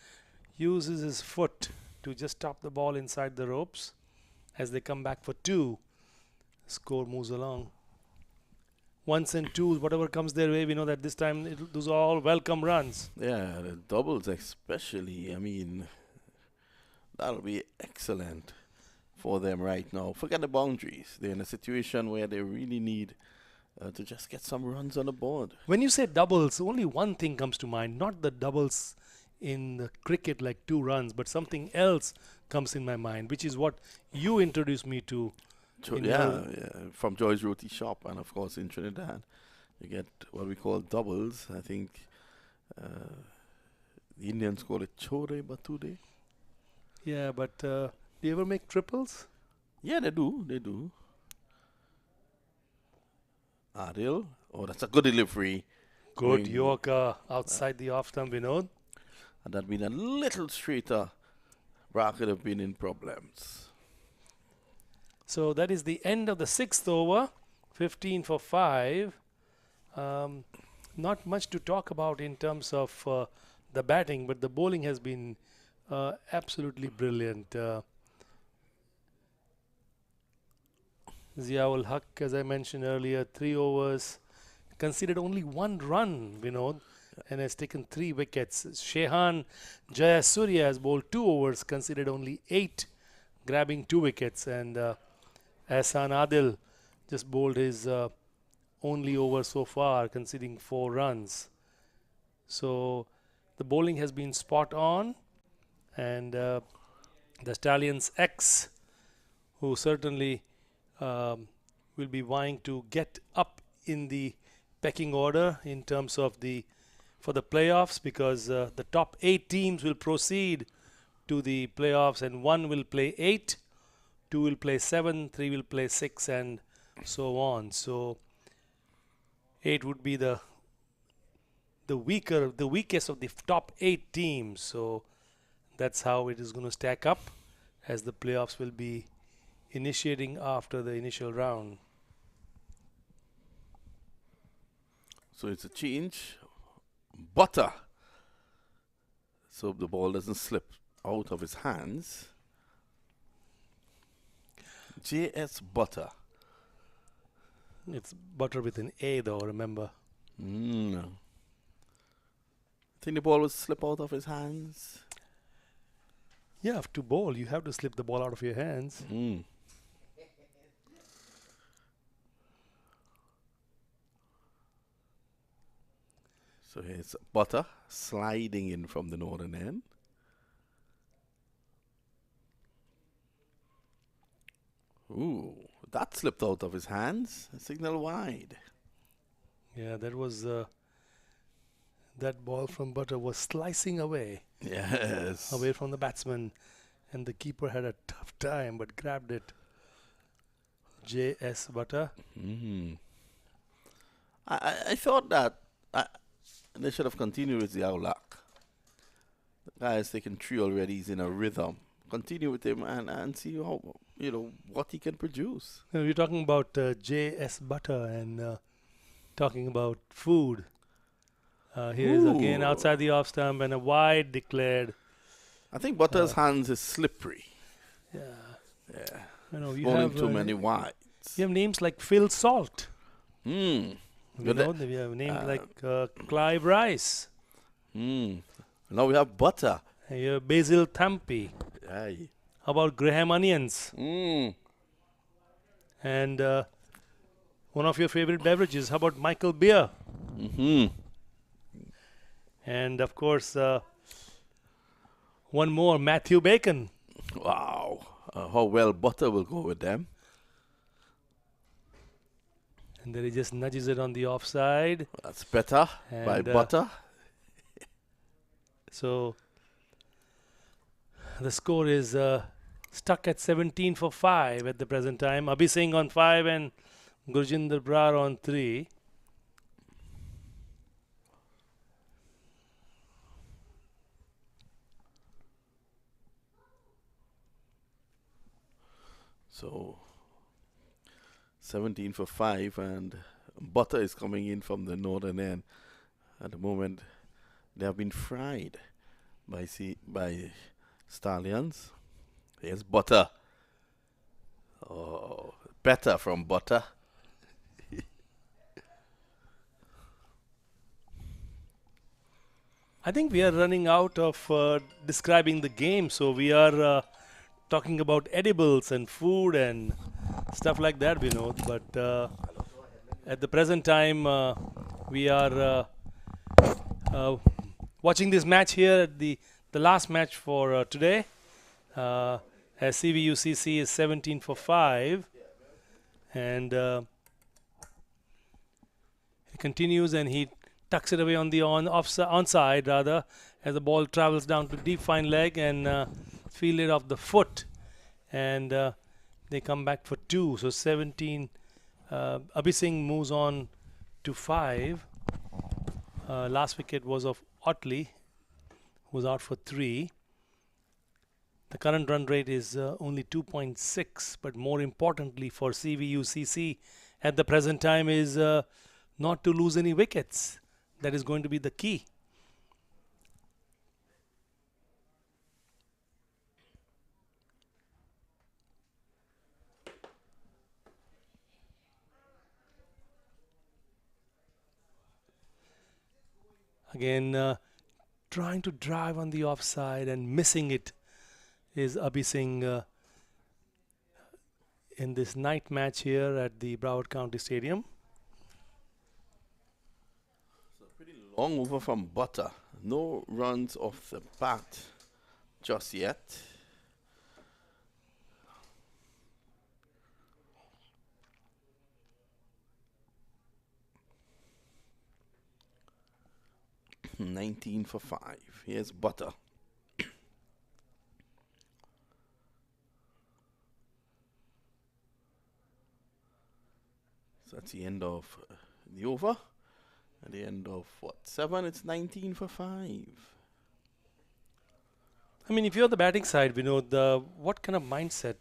uses his foot to just stop the ball inside the ropes. As they come back for 2, score moves along. 1s and 2s, whatever comes their way, we know that this time those are all welcome runs. Yeah, the doubles especially. I mean, that'll be excellent for them right now. Forget the boundaries. They're in a situation where they really need to just get some runs on the board. When you say doubles, only one thing comes to mind, not the doubles in the cricket like 2 runs, but something else comes in my mind, which is what you introduced me to. Yeah, from Joy's Roti Shop, and of course in Trinidad you get what we call doubles. I think the Indians call it chore batude. Yeah, but do you ever make triples? Yeah, they do. Adil, oh, that's a good delivery. Good Yorker outside the off stump, Vinod. Had that been a little straighter, Bra could have been in problems. So that is the end of the 6th over, 15 for 5. Not much to talk about in terms of the batting, but the bowling has been absolutely brilliant. Ziaul Haq, as I mentioned earlier, 3 overs, conceded only 1 run, Vinod, and has taken 3 wickets. Shehan Jayasuriya has bowled 2 overs, conceded only 8, grabbing 2 wickets, and Hassan Adil just bowled his only over so far, conceding 4 runs. So the bowling has been spot on, and the Stallions X, who certainly will be vying to get up in the pecking order in terms of for the playoffs, because the top 8 teams will proceed to the playoffs, and 1 will play 8, 2 will play 7, 3 will play 6, and so on. So 8 would be the weakest of the top 8 teams. So that's how it is going to stack up, as the playoffs will be initiating after the initial round. So it's a change. Butter. So the ball doesn't slip out of his hands. J.S. Butter. It's Butter with an A though, remember. No. Think the ball will slip out of his hands? Yeah, to bowl, you have to slip the ball out of your hands. So here's Butter sliding in from the northern end. Ooh, that slipped out of his hands. Signal wide. Yeah, that was that ball from Butter was slicing away. Yes. Away from the batsman, and the keeper had a tough time but grabbed it. J.S. Butter. I thought that they should have continued with the Aulak. The guy has taken 3 already. He's in a rhythm. Continue with him and see how, what he can produce. We're talking about J.S. Butter and talking about food. Here is again outside the off stump and a wide declared. I think Butter's hands is slippery. Yeah. You have too many wides. You have names like Phil Salt. We have names like Clive Rice. Now we have Butter. And you have Basil Thampi. Aye. How about Graham Onions? And one of your favorite beverages. How about Michael Beer? And of course, one more, Matthew Bacon. Wow. How well Butter will go with them. And then he just nudges it on the offside. That's better by Butter. So the score is stuck at 17 for 5 at the present time. Abhi Singh on 5 and Gurjinder Brar on 3. So 17 for 5, and Butter is coming in from the northern end. At the moment, they have been fried by Stallions. Here's Butter. Oh, better from Butter. I think we are running out of describing the game, so we are talking about edibles and food and stuff like that, Vinod. But at the present time, we are watching this match here at the last match for today. As CVUCC is 17 for 5, and he continues and he tucks it away on the onside rather, as the ball travels down to deep fine leg and fielded off the foot, and they come back for 2. So 17. Abhi Singh moves on to 5. Last wicket was of Otley, who was out for 3. The current run rate is only 2.6, but more importantly for CVUCC at the present time is not to lose any wickets. That is going to be the key. Again, trying to drive on the offside and missing it is Abhi Singh in this night match here at the Broward County Stadium. So pretty long over from Butter. No runs off the bat just yet. $19 for 5. Here's Butter. So that's the end of the over. At the end of 7, it's 19 for 5. I mean, if you're the batting side, Vinod, what kind of mindset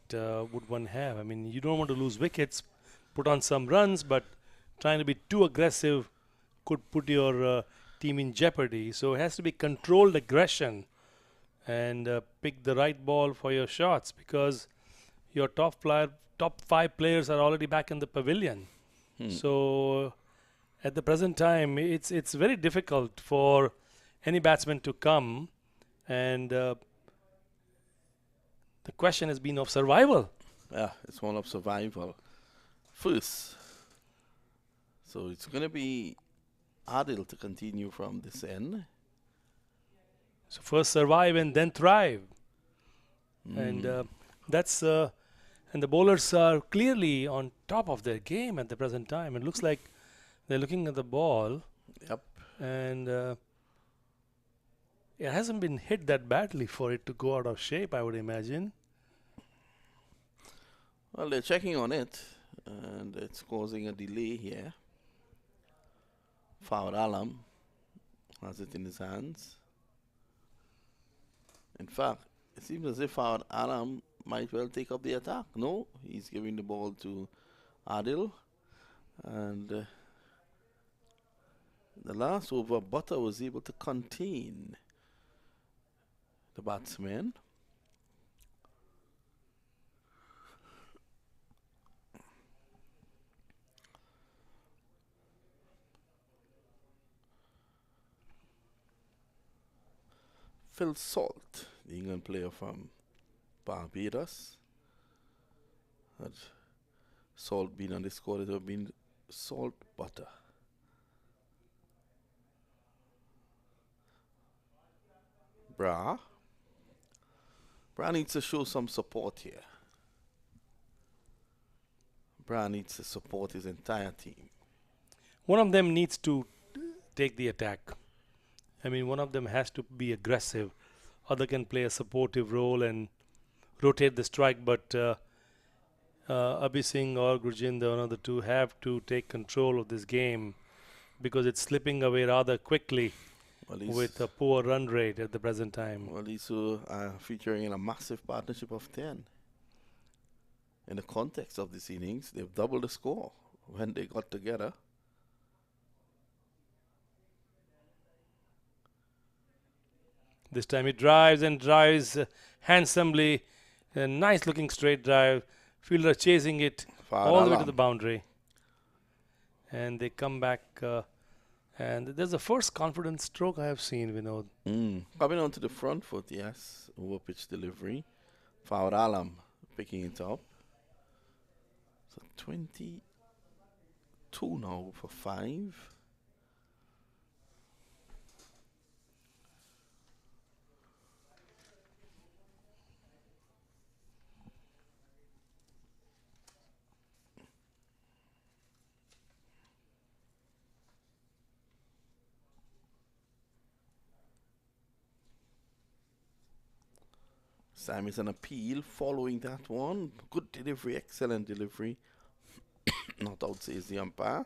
would one have? I mean, you don't want to lose wickets, put on some runs, but trying to be too aggressive could put your team in jeopardy. So it has to be controlled aggression and pick the right ball for your shots, because your top 5 players are already back in the pavilion. So at the present time, it's very difficult for any batsman to come, and the question has been of survival. Yeah, it's one of survival first. So it's going to be Adil to continue from this end. So first survive and then thrive. And that's and the bowlers are clearly on top of their game at the present time. It looks like they're looking at the ball. Yep. And it hasn't been hit that badly for it to go out of shape, I would imagine. Well, they're checking on it, and it's causing a delay here. Fawad Alam has it in his hands. In fact, it seems as if Fawad Alam might well take up the attack. No, he's giving the ball to Adil. And the last over, Butter was able to contain the batsman. Phil Salt, the England player from Barbados. Had Salt been on the score, it would have been Salt Butter. Bra needs to show some support here. Bra needs to support his entire team. One of them needs to take the attack. I mean, one of them has to be aggressive. Other can play a supportive role and rotate the strike, but Abhi Singh or Gurjinder, one of the two, have to take control of this game because it's slipping away rather quickly with a poor run rate at the present time. Well, these two are featuring in a massive partnership of 10. In the context of this innings, they've doubled the score when they got together. This time he drives and drives handsomely. A nice looking straight drive. Fielder chasing it all the way to the boundary. And they come back. And there's the first confident stroke I have seen, Vinod. Coming onto the front foot, yes. Over pitch delivery. Fawad Alam picking it up. So 22 now for 5. Sam is an appeal following that one. Good delivery, excellent delivery. Not out, says the umpire.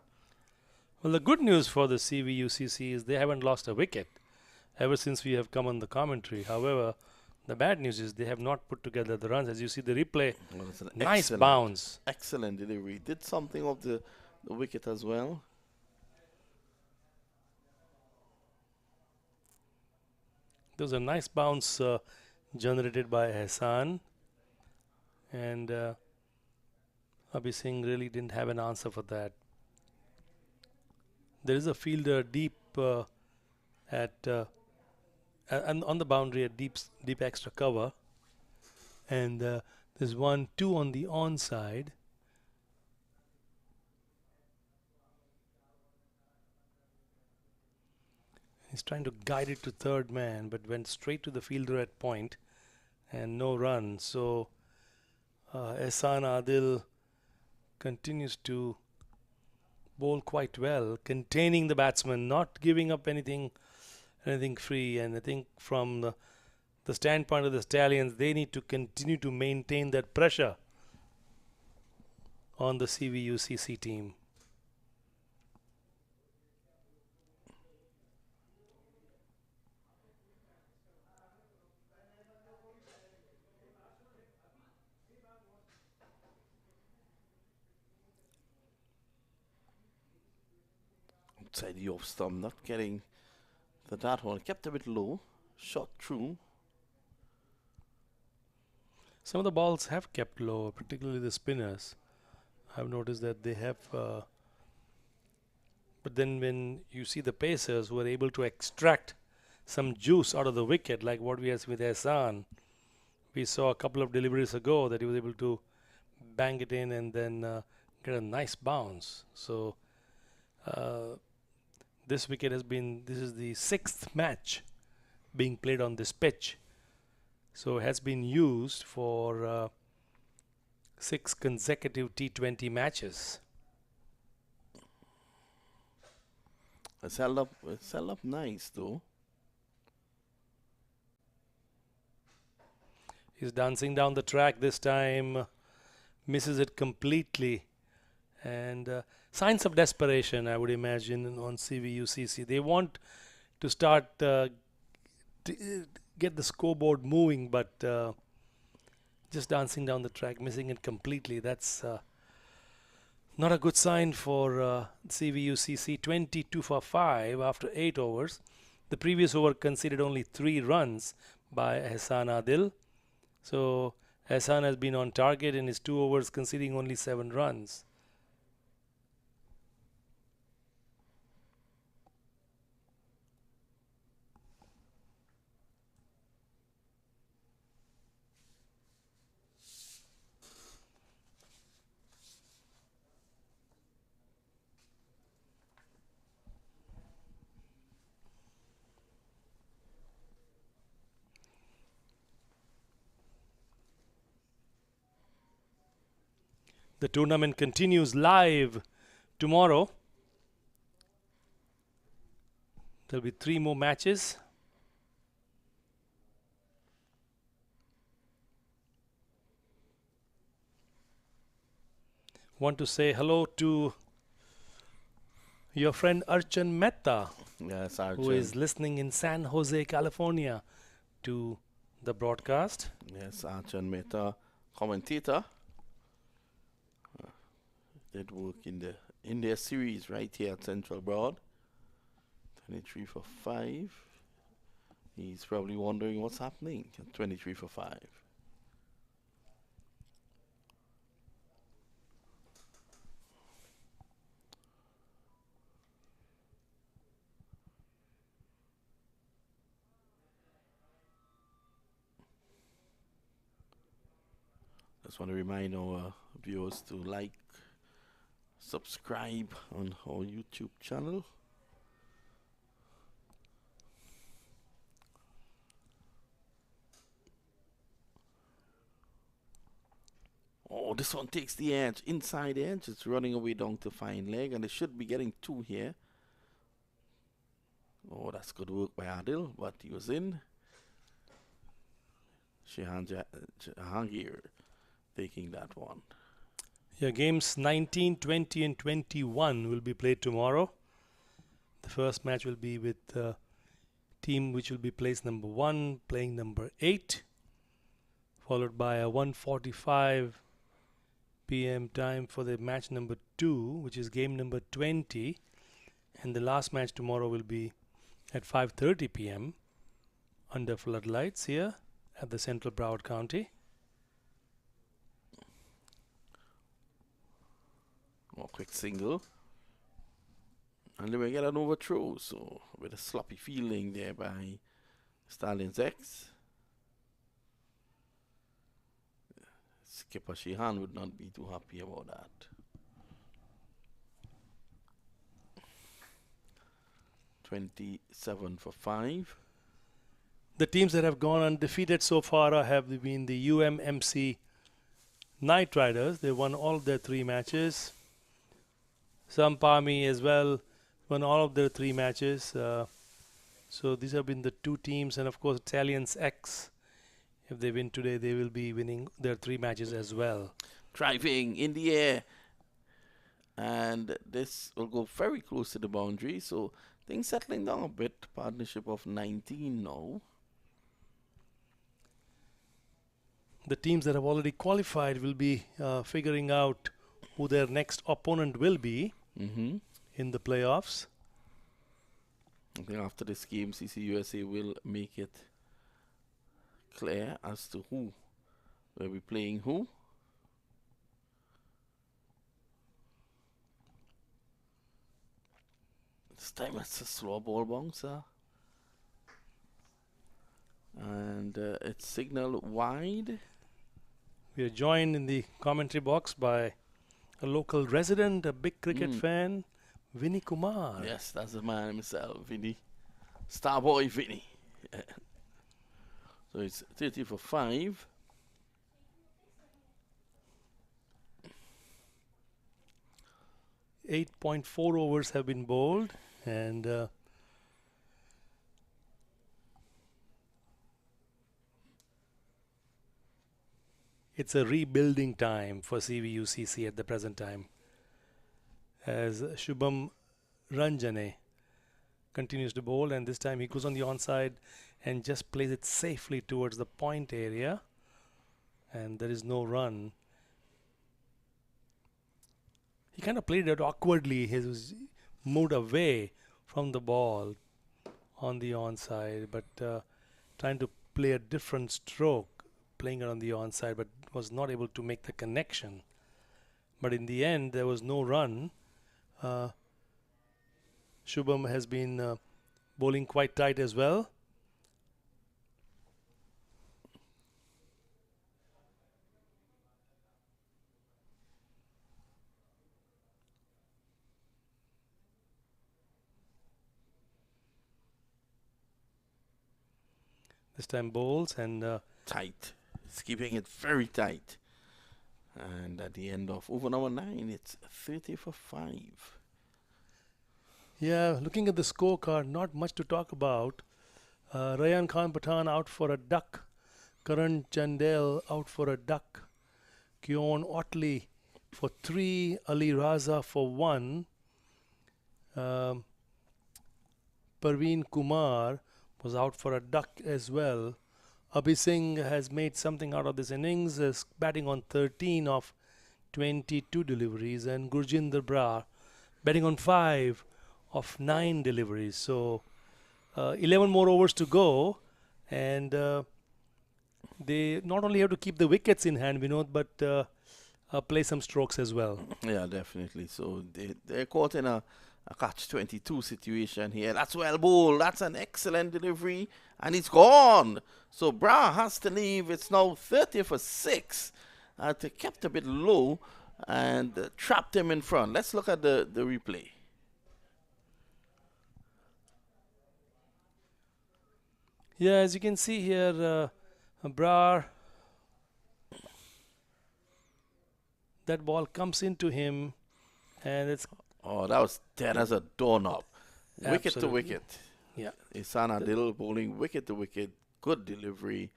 Well, the good news for the CVUCC is they haven't lost a wicket ever since we have come on the commentary. However, the bad news is they have not put together the runs. As you see the replay, well, it's an nice bounce. Excellent delivery. Did something of the wicket as well. There was a nice bounce generated by Hassan, and Abhi Singh really didn't have an answer for that. There is a fielder deep on the boundary at deep extra cover, and there's 1-2 on the onside. He's trying to guide it to third man, but went straight to the fielder at point and no run. So Ehsan Adil continues to bowl quite well, containing the batsman, not giving up anything free. And I think from the standpoint of the Stallions, they need to continue to maintain that pressure on the CVUCC team. Outside the off stump, not getting that one. Kept a bit low, shot through. Some of the balls have kept low, particularly the spinners. I've noticed that they have. But then when you see the pacers who are able to extract some juice out of the wicket, like what we had with Ehsan, we saw a couple of deliveries ago that he was able to bang it in and then get a nice bounce. So This is the 6th match being played on this pitch. So it has been used for 6 consecutive T20 matches. It's held up nice though. He's dancing down the track this time, misses it completely. And signs of desperation, I would imagine, on CVUCC. They want to start get the scoreboard moving, but just dancing down the track, missing it completely. That's not a good sign for CVUCC. 22 for 5 after 8 overs. The previous over conceded only 3 runs by Hassan Adil. So Hassan has been on target in his 2 overs, conceding only 7 runs. The tournament continues live tomorrow. There'll be 3 more matches. Want to say hello to your friend Archan Mehta, Yes, Archan. who is listening in San Jose, California to the broadcast. Yes, Archan Mehta, commentator. Did work in their series right here at Central Broad. 23 for 5. He's probably wondering what's happening. 23 for 5. Just want to remind our viewers to like, subscribe on our YouTube channel. Oh, this one takes the edge, inside edge. It's running away down to fine leg, and they should be getting 2 here. Oh, that's good work by Adil, but he was in. Jahangir taking that one. Yeah, games 19, 20 and 21 will be played tomorrow. The first match will be with the team which will be placed number 1 playing number 8, followed by a 1:45 p.m. time for the match number 2, which is game number 20, and the last match tomorrow will be at 5:30 p.m. under floodlights here at the Central Broward County. More quick single. And then we get an overthrow, so with a sloppy fielding there by Stallions X. Skipper Sheehan would not be too happy about that. $27 for 5. The teams that have gone undefeated so far have been the UMMC Knight Riders. They won all of their 3 matches. Sampami as well won all of their 3 matches. So these have been the 2 teams, and of course Stallions X. If they win today, they will be winning their 3 matches as well. Driving in the air, and this will go very close to the boundary. So things settling down a bit. Partnership of 19 now. The teams that have already qualified will be figuring out who their next opponent will be in the playoffs. I think after this game, CCUSA will make it clear as to who will be playing who. This time it's a slow ball bouncer. And it's signal wide. We are joined in the commentary box by a local resident, a big cricket fan, Vinny Kumar. Yes, that's the man himself, Vinny. Starboy Vinny. So it's 30 for 5. Eight 8.4 overs have been bowled, and it's a rebuilding time for CVUCC at the present time, as Shubham Ranjane continues to bowl, and this time he goes on the onside and just plays it safely towards the point area, and there is no run. He kind of played it awkwardly. He was moved away from the ball on the onside, but trying to play a different stroke, playing it on the onside, but was not able to make the connection. But in the end, there was no run. Shubham has been bowling quite tight as well. This time bowls and tight. It's keeping it very tight. And at the end of over number 9, it's 30 for 5. Yeah, looking at the scorecard, not much to talk about. Rayan Khan Pathan out for a duck. Karan Chandel out for a duck. Kyon Otley for 3. Ali Raza for 1. Parveen Kumar was out for a duck as well. Abhi Singh has made something out of this innings, is batting on 13 of 22 deliveries, and Gurjinder Brar batting on 5 of 9 deliveries. So 11 more overs to go, and they not only have to keep the wickets in hand, Vinod, but play some strokes as well. Yeah, definitely. So they're caught in a catch-22 situation here. That's well bowled. That's an excellent delivery. And it's gone. So Bra has to leave. It's now 30 for 6. They kept a bit low and trapped him in front. Let's look at the replay. Yeah, as you can see here, Brar, that ball comes into him, and it's... Oh, that was dead as a doorknob. Wicket to wicket. Yeah. Isana Dill bowling wicket to wicket. Good delivery.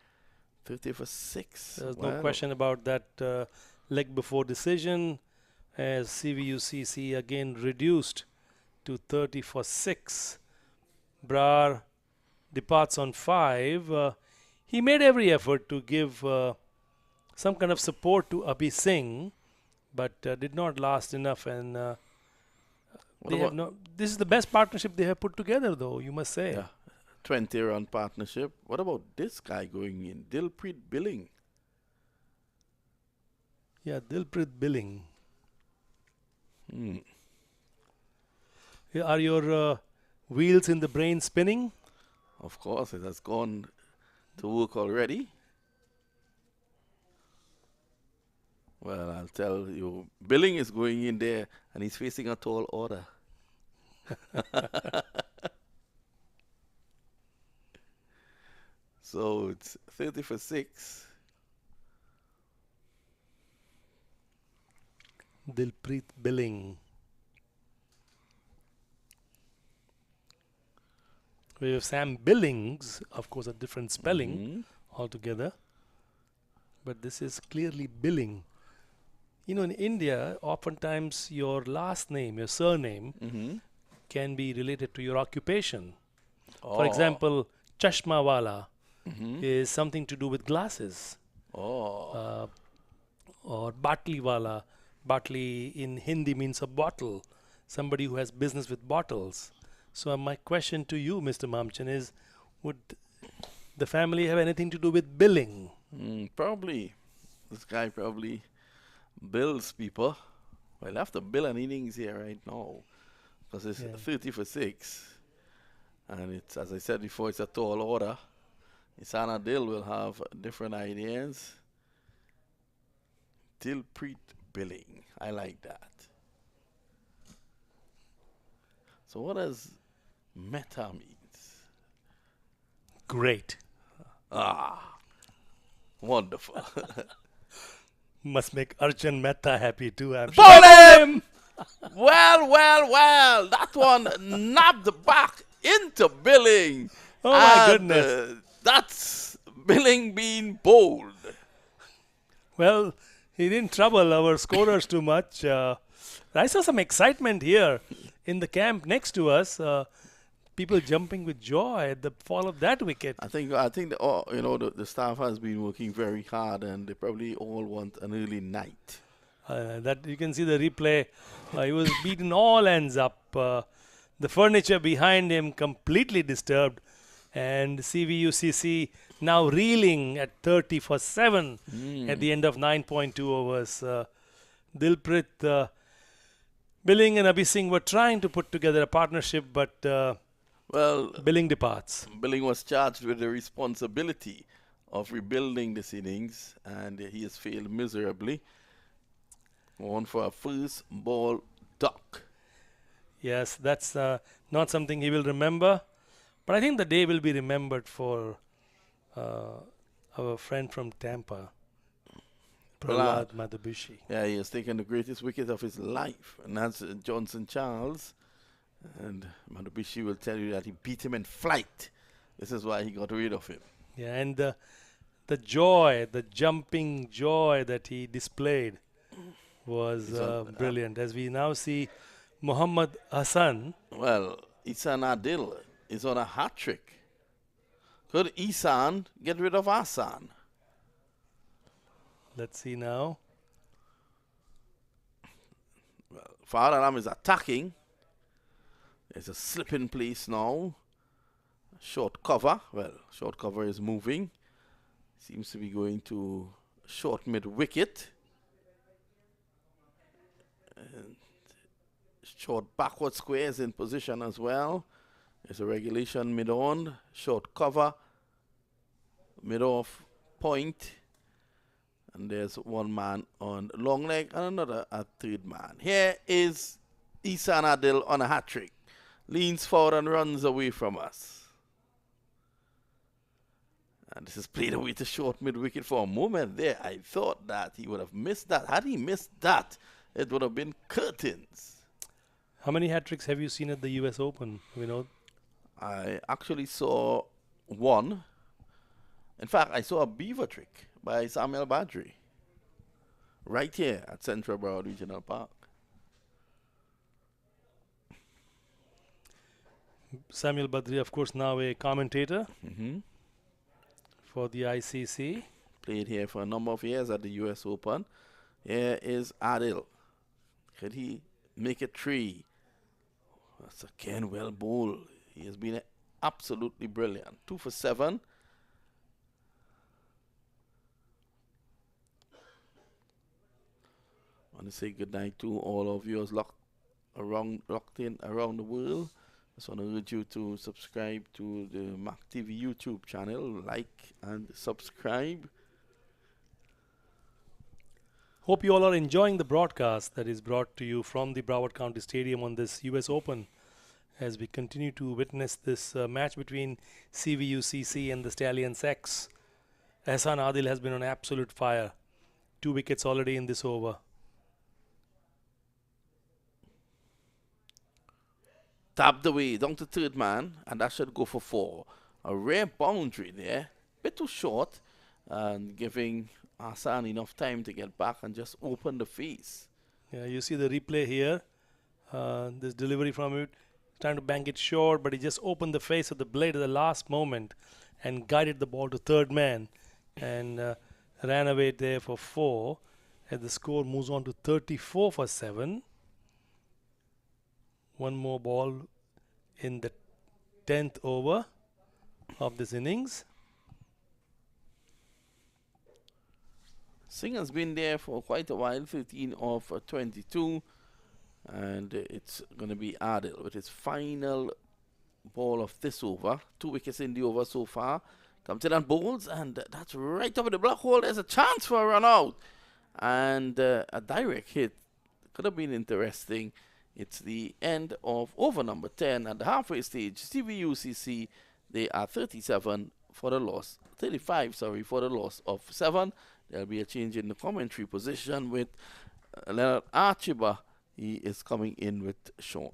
30 for 6. There's no question about that leg before decision, as CVUCC again reduced to 30 for 6. Brar departs on 5. He made every effort to give some kind of support to Abhi Singh, but did not last enough, and they have no. This is the best partnership they have put together, though, you must say. Yeah, 20-run partnership. What about this guy going in? Dilpreet Billing. Yeah, Dilpreet Billing. Are your wheels in the brain spinning? Of course, it has gone to work already. Well, I'll tell you, Billing is going in there and he's facing a tall order. So it's 30 for 6. Dilpreet Billing. We have Sam Billings, of course, a different spelling altogether. But this is clearly Billing. You know, in India, oftentimes your last name, your surname, can be related to your occupation. For example, Chashmawala is something to do with glasses. Or Batliwala. Batli in Hindi means a bottle. Somebody who has business with bottles. So my question to you, Mr. Mamchan, is would the family have anything to do with billing? Probably. This guy probably bills people. Well, he'll have to bill an innings here right now, because it's 30 for 6. And it's, as I said before, it's a tall order. Isana Dill will have different ideas. Dilpreet Billing. I like that. So what does meta means? Great. Ah, wonderful. Must make Archon Mehta happy too. I'm Bowl sure. him! Well. That one nabbed back into Billing. Oh my And, goodness. That's Billing being bold. Well, he didn't trouble our scorers too much. I saw some excitement here in the camp next to us. People jumping with joy at the fall of that wicket. I think the staff has been working very hard, and they probably all want an early night. That you can see the replay. He was beaten all ends up. The furniture behind him completely disturbed, and CVUCC now reeling at 30 for 7 at the end of 9.2 overs. Dilpreet, Billing and Abhi Singh were trying to put together a partnership, but Billing departs. Billing was charged with the responsibility of rebuilding this innings, and he has failed miserably. On for a first ball duck. Yes, that's not something he will remember, but I think the day will be remembered for our friend from Tampa, Prahlad Madhubushi. Yeah, he has taken the greatest wicket of his life, and that's Johnson Charles. And Madhubushi will tell you that he beat him in flight. This is why he got rid of him. Yeah, and the joy, the jumping joy that he displayed was brilliant. As we now see Muhammad Hassan. Well, Ihsan Adil is on a hat trick. Could Ihsan get rid of Hassan? Let's see now. Well, Fahad Alam is attacking. There's a slip in place now. Short cover. Well, short cover is moving. Seems to be going to short mid wicket. And short backward square is in position as well. There's a regulation mid on. Short cover. Mid off point. And there's one man on long leg and a third man. Here is Ihsan Adil on a hat trick. Leans forward and runs away from us. And this is played away to short mid-wicket for a moment there. I thought that he would have missed that. Had he missed that, it would have been curtains. How many hat-tricks have you seen at the US Open, Vinod? I actually saw one. In fact, I saw a beaver trick by Samuel Badri. Right here at Central Broward Regional Park. Samuel Badri, of course, now a commentator for the ICC. Played here for a number of years at the US Open. Here is Adil. Could he make it 3? That's again well bowled. He has been absolutely brilliant. 2 for 7. I want to say good night to all of viewers locked in around the world. Just want to urge you to subscribe to the MAQ TV YouTube channel, like and subscribe. Hope you all are enjoying the broadcast that is brought to you from the Broward County Stadium on this US Open as we continue to witness this match between CVUCC and the Stallions X. Ihsan Adil has been on absolute fire. 2 wickets already in this over. Tapped away down to third man, and that should go for 4. A rare boundary there, bit too short, and giving Hassan enough time to get back and just open the face. Yeah, you see the replay here. This delivery from it, trying to bank it short, but he just opened the face of the blade at the last moment and guided the ball to third man and ran away there for 4. And the score moves on to 34 for 7. One more ball in the 10th over of this innings. Singh has been there for quite a while, 13 of 22. And it's going to be Adil with his final ball of this over. 2 wickets in the over so far. Comes in and bowls, and that's right over the black hole. There's a chance for a run out. And a direct hit. Could have been interesting It's the end of over number 10 at the halfway stage. CVUCC, they are 35 for the loss of 7. There'll be a change in the commentary position with Leonard Archiba. He is coming in with Sean.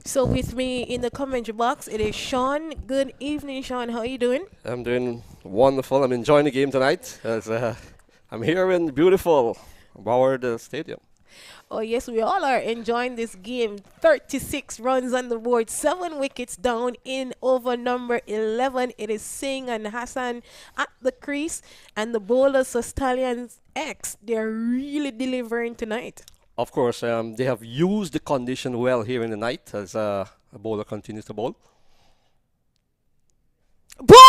So with me in the comment box, it is Sean. Good evening, Sean. How are you doing? I'm doing wonderful. I'm enjoying the game tonight as I'm here in beautiful Boward Stadium. Oh, yes, we all are enjoying this game. 36 runs on the board, 7 wickets down in over number 11. It is Singh and Hassan at the crease, and the bowlers are Stallions X. They're really delivering tonight. Of course, they have used the condition well here in the night as a bowler continues to bowl. Bowling!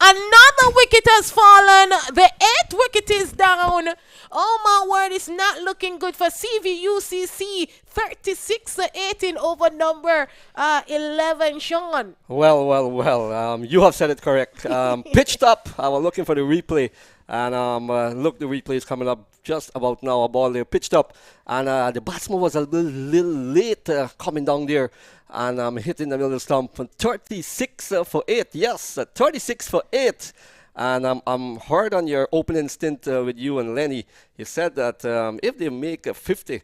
Another wicket has fallen. The 8th wicket is down. Oh my word, it's not looking good for CVUCC. 36-18 over number 11, Sean. Well, you have said it correct. Pitched up. I was looking for the replay. And look, the replay is coming up just about now. A ball there pitched up. And the batsman was a little late coming down there. And hitting the middle stump. 36 for 8. Yes, 36 for 8. And I'm heard on your opening stint with you and Lenny. You said that if they make a 50,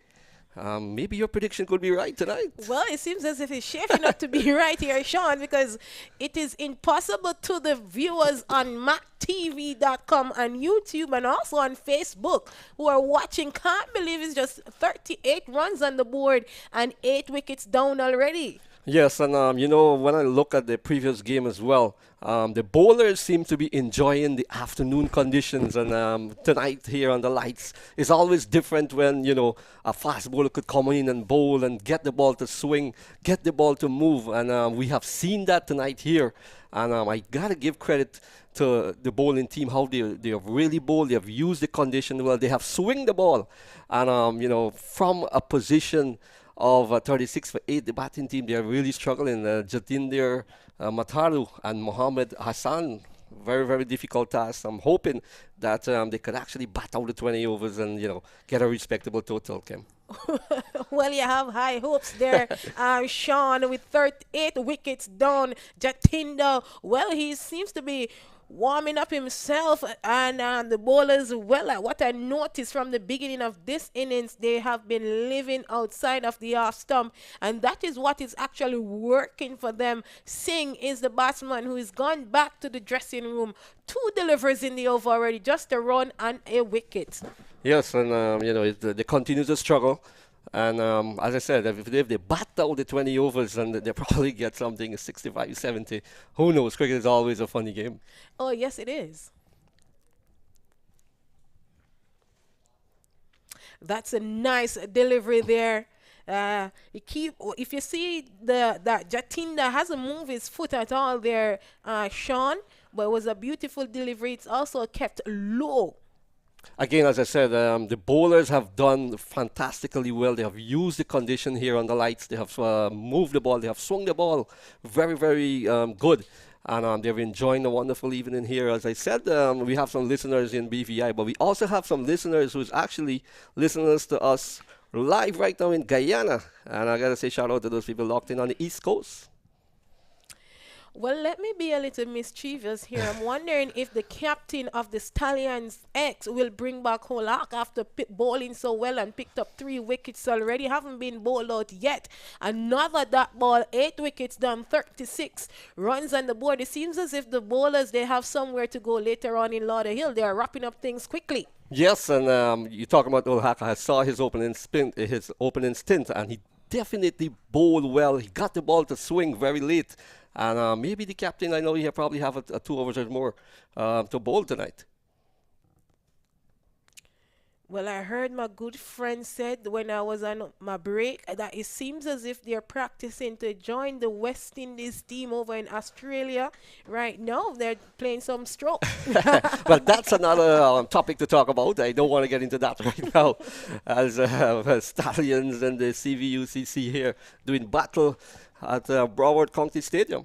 maybe your prediction could be right tonight. Well, it seems as if it's shaping up to be right here, Sean, because it is impossible to the viewers on maqtv.com and YouTube and also on Facebook who are watching. Can't believe it's just 38 runs on the board and 8 wickets down already. Yes, and you know, when I look at the previous game as well, the bowlers seem to be enjoying the afternoon conditions, and tonight here on the lights is always different when, you know, a fast bowler could come in and bowl and get the ball to swing, get the ball to move, and we have seen that tonight here, and I gotta give credit to the bowling team, how they have really bowled, they have used the condition well, they have swung the ball, and you know, from a position of 36 for 8, the batting team, they are really struggling. Jatinder Mataru and Mohammed Hassan, very, very difficult task. I'm hoping that they could actually bat out the 20 overs and, you know, get a respectable total, Kim. Well, you have high hopes there, Sean, with 38 wickets down. Jatinder, well, he seems to be warming up himself, and the bowlers, well, what I noticed from the beginning of this innings, they have been living outside of the off stump, and that is what is actually working for them. Singh is the batsman who has gone back to the dressing room. 2 deliveries in the over already, just a run and a wicket. Yes, and you know, they continue to struggle. And as I said, if they bat out the 20 overs, and they probably get something 65, 70. Who knows? Cricket is always a funny game. Oh, yes, it is. That's a nice delivery there. If you see that Jatinder hasn't moved his foot at all there, Sean, but it was a beautiful delivery. It's also kept low. Again, as I said, the bowlers have done fantastically well. They have used the condition here on the lights. They have moved the ball. They have swung the ball very, very good. And they're enjoying a wonderful evening here. As I said, we have some listeners in BVI, but we also have some listeners who's actually listeners to us live right now in Guyana. And I got to say shout out to those people locked in on the East Coast. Well, let me be a little mischievous here. I'm wondering if the captain of the Stallions X will bring back Holak after bowling so well and picked up 3 wickets already. Haven't been bowled out yet. Another dot ball, 8 wickets done, 36 runs on the board. It seems as if the bowlers, they have somewhere to go later on in Lauderhill. They are wrapping up things quickly. Yes, and you talk about Olhaka. I saw his opening stint, and he definitely bowled well. He got the ball to swing very late, and maybe the captain, I know he probably have a 2 overs or more to bowl tonight. Well, I heard my good friend said when I was on my break that it seems as if they're practicing to join the West Indies team over in Australia right now. They're playing some stroke. Well, that's another topic to talk about. I don't want to get into that right now. As Stallions and the CVUCC here doing battle at Broward County Stadium.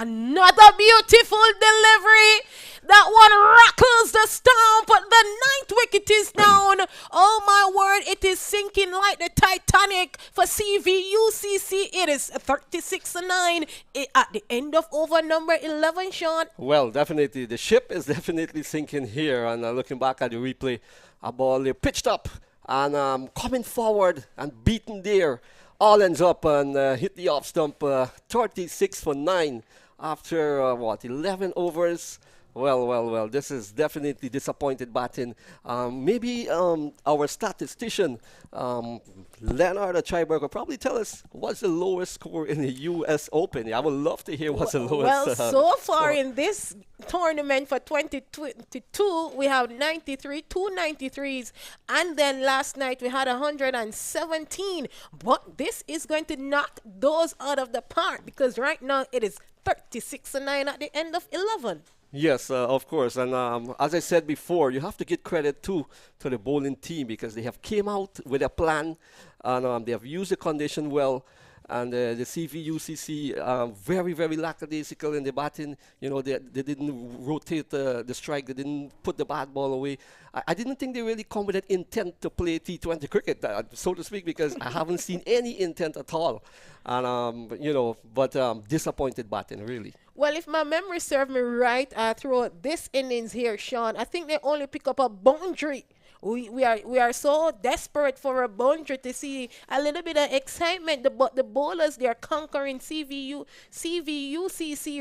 Another beautiful delivery. That one rattles the stump. The 9th wicket is down. Oh my word, it is sinking like the Titanic for CVUCC. It is 36-9 at the end of over number 11, Sean. Well, definitely. The ship is definitely sinking here. And looking back at the replay, a ball pitched up and coming forward and beaten there. All ends up and hit the off stump 36 for 9 after 11 overs. Well, this is definitely disappointed batting. Maybe our statistician, Leonard Chiberg, will probably tell us what's the lowest score in the US Open. I would love to hear what's the lowest. Well, so far in this tournament for 2022, we have 93, 2 93s, and then last night we had 117. But this is going to knock those out of the park because right now it is 36-9 at the end of 11. Yes, of course. And as I said before, you have to give credit to the bowling team because they have came out with a plan and they have used the condition well. And the CVUCC very, very lackadaisical in the batting. You know, they didn't rotate the strike. They didn't put the bad ball away. I didn't think they really come with an intent to play T20 cricket, so to speak, because I haven't seen any intent at all. And, you know, but disappointed batting, really. Well, if my memory serves me right, throughout this innings here, Sean, I think they only pick up a boundary. We are so desperate for a boundary to see a little bit of excitement. But the bowlers, they are conquering CVUCC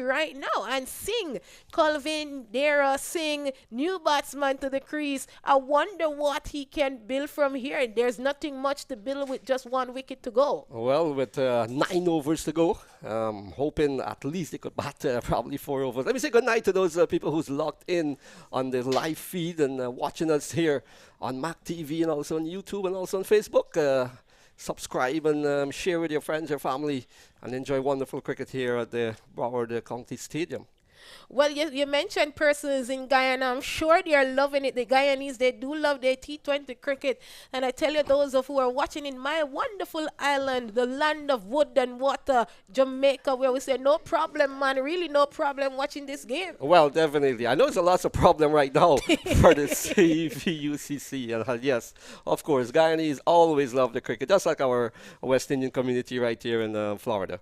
right now. And Singh, Colvin, Dara Singh, new batsman to the crease. I wonder what he can build from here. There's nothing much to build with just 1 wicket to go. Well, with 9 overs to go, hoping at least they could bat probably 4 overs. Let me say good night to those people who's locked in on the live feed and watching us here on MAQ TV and also on YouTube and also on Facebook. Subscribe and share with your friends, your family, and enjoy wonderful cricket here at the Broward County Stadium. Well, you mentioned persons in Guyana. I'm sure they are loving it. The Guyanese, they do love their T20 cricket. And I tell you, those of who are watching in my wonderful island, the land of wood and water, Jamaica, where we say, no problem, man, really no problem watching this game. Well, definitely. I know there's a lot of problem right now for the CVUCC. And yes, of course, Guyanese always love the cricket, just like our West Indian community right here in Florida.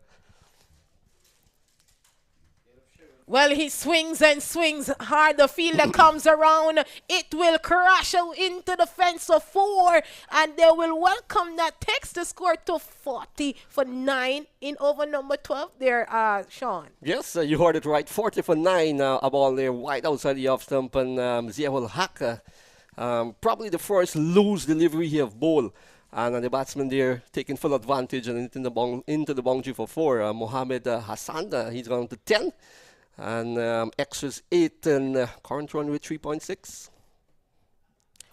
Well, he swings and swings hard. The fielder comes around. It will crash out into the fence of 4. And they will welcome that. Takes the score to 40 for 9 in over number 12 there, Sean. Yes, you heard it right. 40 for 9. A ball there wide outside the off stump. And Ziaul Haq, probably the first loose delivery he have bowled. And the batsman there taking full advantage and into the boundary for 4. Mohammed Hassan, he's gone to 10. And extras 8 and current run with 3.6.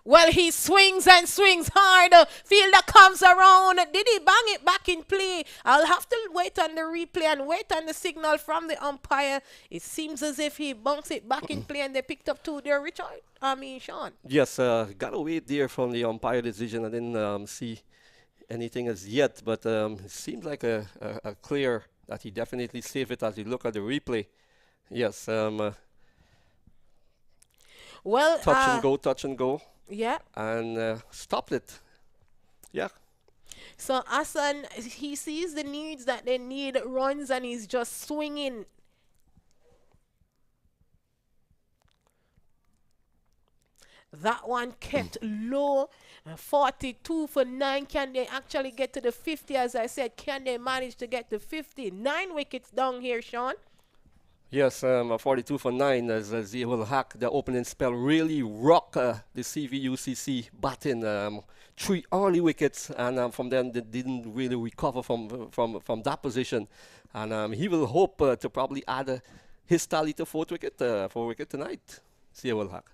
Well, he swings and swings hard. Fielder comes around. Did he bang it back in play? I'll have to wait on the replay and wait on the signal from the umpire. It seems as if he bunks it back in play and they picked up 2 there, Sean. Yes, gotta wait there from the umpire decision. I didn't see anything as yet, but it seems like a clear that he definitely saved it as you look at the replay. Yes. Well, touch and go. Yeah. And stopped it. Yeah. So Hassan, he sees the needs that they need runs and he's just swinging. That one kept low. 42 for 9. Can they actually get to the 50? As I said, can they manage to get to 50? 9 wickets down here, Sean. Yes, 42 for 9 as he will hack the opening spell. Really rock the CVUCC batting. 3 early wickets, and from then they didn't really recover from that position. And he will hope to probably add his tally to 4th wicket tonight. See, he will hack.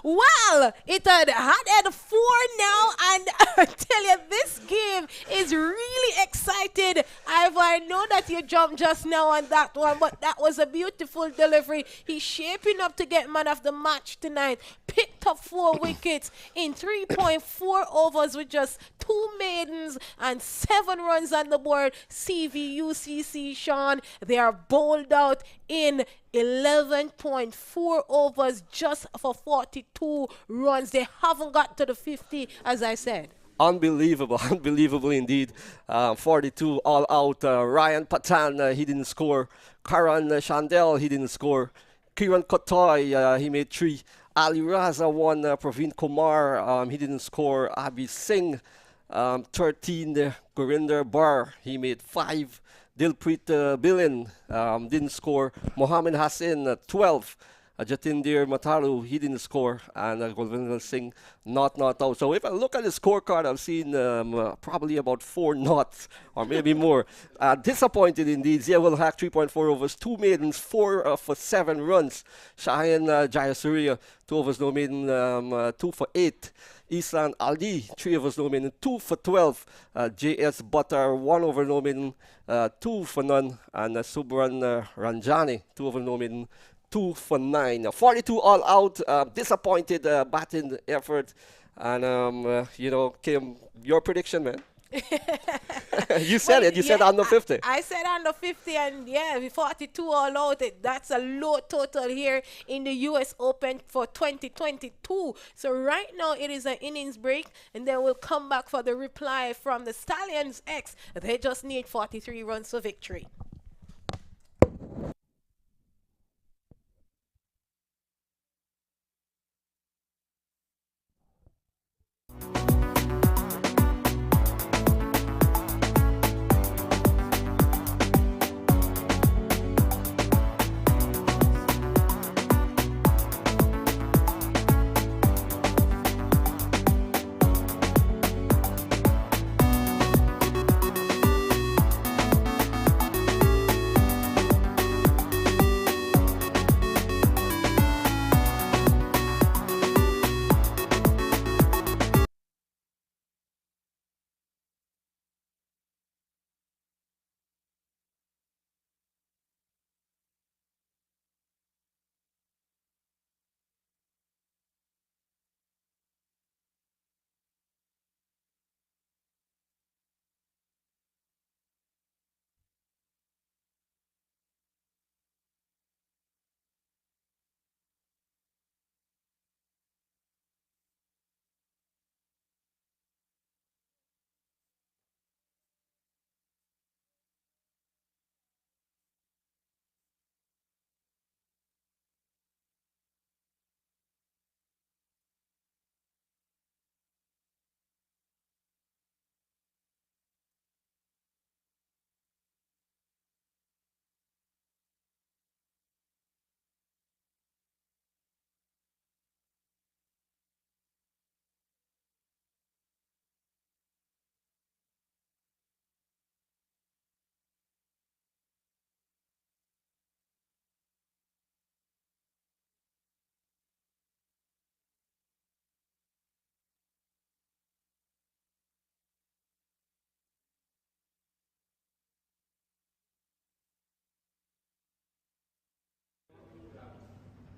Well, it had 4 now, and I tell you, this game is really excited. I know that you jumped just now on that one, but that was a beautiful delivery. He's shaping up to get man of the match tonight. Picked up 4 wickets in 3.4 overs with just 2 maidens and 7 runs on the board. CVUCC, Sean, they are bowled out in 11.4 overs just for 42 runs. They haven't got to the 50, as I said. Unbelievable, unbelievable indeed. 42 all out. Ryan Patan, he didn't score. Karan Chandel, he didn't score. Kiran Kotoy, he made 3. Ali Raza won. Praveen Kumar, he didn't score. Abhi Singh, 13. Gurinder Bar, he made 5. Dilpreet Bilin didn't score. Mohammed Hassan, 12. Jatindir Mataru, he didn't score. And Golvinder Singh, not out. So if I look at the scorecard, I've seen probably about 4 knots or maybe more. Disappointed indeed. Zia will hack 3.4 overs, 2 maidens, 4 for 7 runs. Shahin Jayasuriya, 2 overs, no maiden, 2 for 8. Isan Ali, 3 overs, no maiden, 2 for 12. J.S. Butter, 1 over, no maiden, 2 for none. And Subran Ranjani, 2 over, no maiden, 2 for 9. 42 all out. Disappointed batting effort. And, Kim, your prediction, man? You said it. You said under 50. I said under 50, and yeah, 42 all out. That's a low total here in the US Open for 2022. So right now it is an innings break, and then we'll come back for the reply from the Stallions X. They just need 43 runs for victory.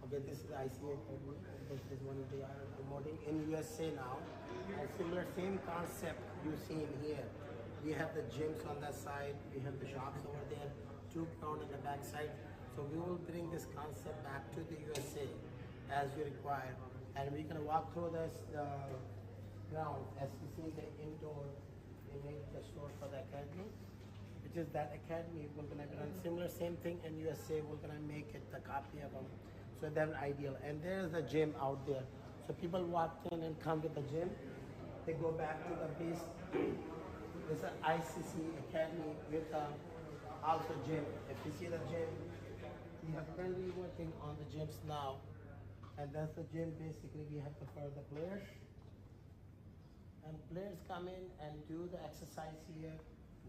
Okay, this is ICA. This is one they are promoting in USA now. And similar, same concept you see in here. We have the gyms on that side. We have the shops over there. 2 ground on the back side. So we will bring this concept back to the USA as you require. And we're gonna walk through this ground. As you see, the indoor, they made the store for the academy, which is that academy. We're gonna run similar, same thing in USA. We're gonna make it the copy of them, so they're ideal. And there's the gym out there. So people walk in and come to the gym. They go back to the base. There's an ICC academy with also gym. If you see the gym, we are currently working on the gyms now. And that's the gym. Basically, we have for the players. And players come in and do the exercise here,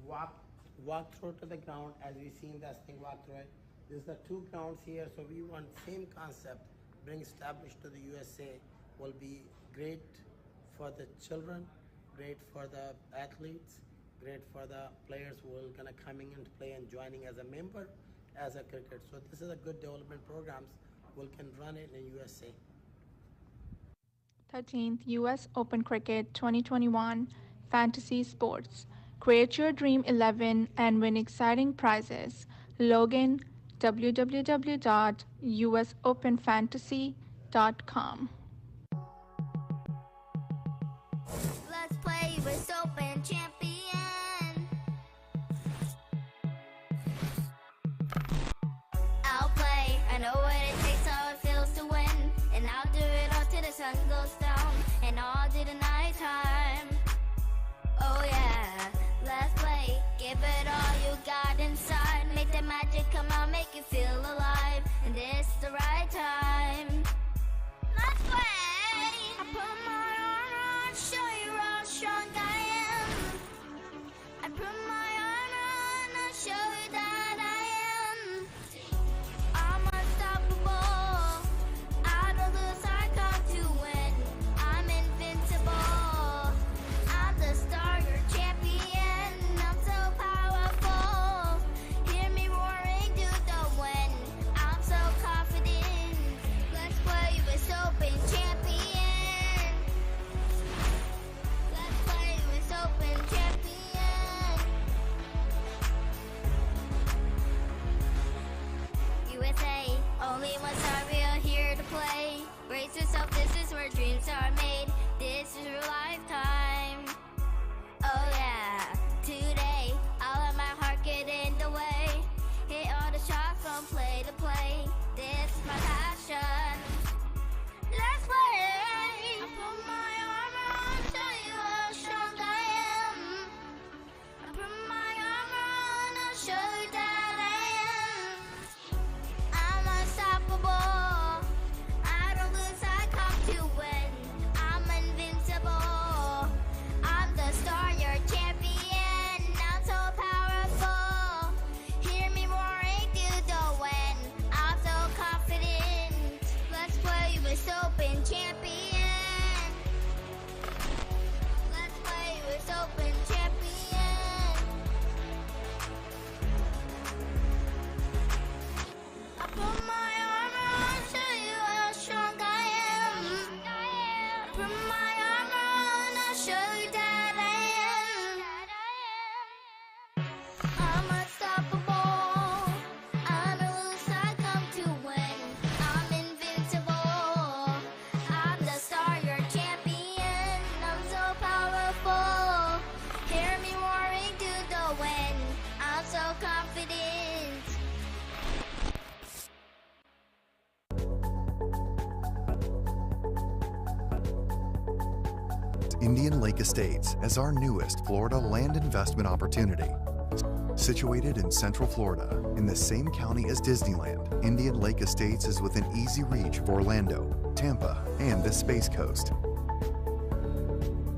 walk through to the ground as we seen that thing walk through it. There's the two grounds here, so we want same concept, bring established to the USA, will be great for the children, great for the athletes, great for the players who are gonna coming into play and joining as a member, as a cricket. So this is a good development programs. We can run it in USA. 13th US Open Cricket 2021 Fantasy Sports. Create your Dream 11 and win exciting prizes. Log in www.usopenfantasy.com. Let's play with Open Champion. I'll play, I know what it takes, how it feels to win. And I'll do it all till the sun goes down, and all till the night time. Oh yeah, let's play, give it all you got inside. Make the magic come out, make you feel alive. And this is the right time. Let's play. I put my armor on, show you how strong I am. I put my armor on, I'll show you that I am. I'm unstoppable. I don't lose, I come to win. I'm invincible. I'm the star, your champion. I'm so powerful. Hear me roaring to the wind. I'm so confident. Let's play with Open Champion. Let's play with Open Champion. USA, only one star, we are here to play. Brace yourself, this is where dreams are made. This is your lifetime. Oh yeah, today I'll let my heart get in the way. Hit all the shots from play to play. This is my passion. Let's play. I put my armor on, show you how strong I am. I put my armor on, I'll show you that I am. I'm unstoppable. I don't lose, I come to win. I'm invincible. I'm the star, your champion. I'm so powerful. Hear me roaring through the wind. I'm so confident. Let's play with Open Champion. Let's play with Open Champion. I put my armor on, show you how strong I am. Put my armor on, I'll show you that I am. I'm unstoppable. I don't lose, I come to win. I'm invincible. I'm the star, your champion. I'm so powerful. Hear me roaring through the wind. I'm so confident. Indian Lake Estates as our newest Florida land investment opportunity. Situated in Central Florida, in the same county as Disneyland, Indian Lake Estates is within easy reach of Orlando, Tampa, and the Space Coast.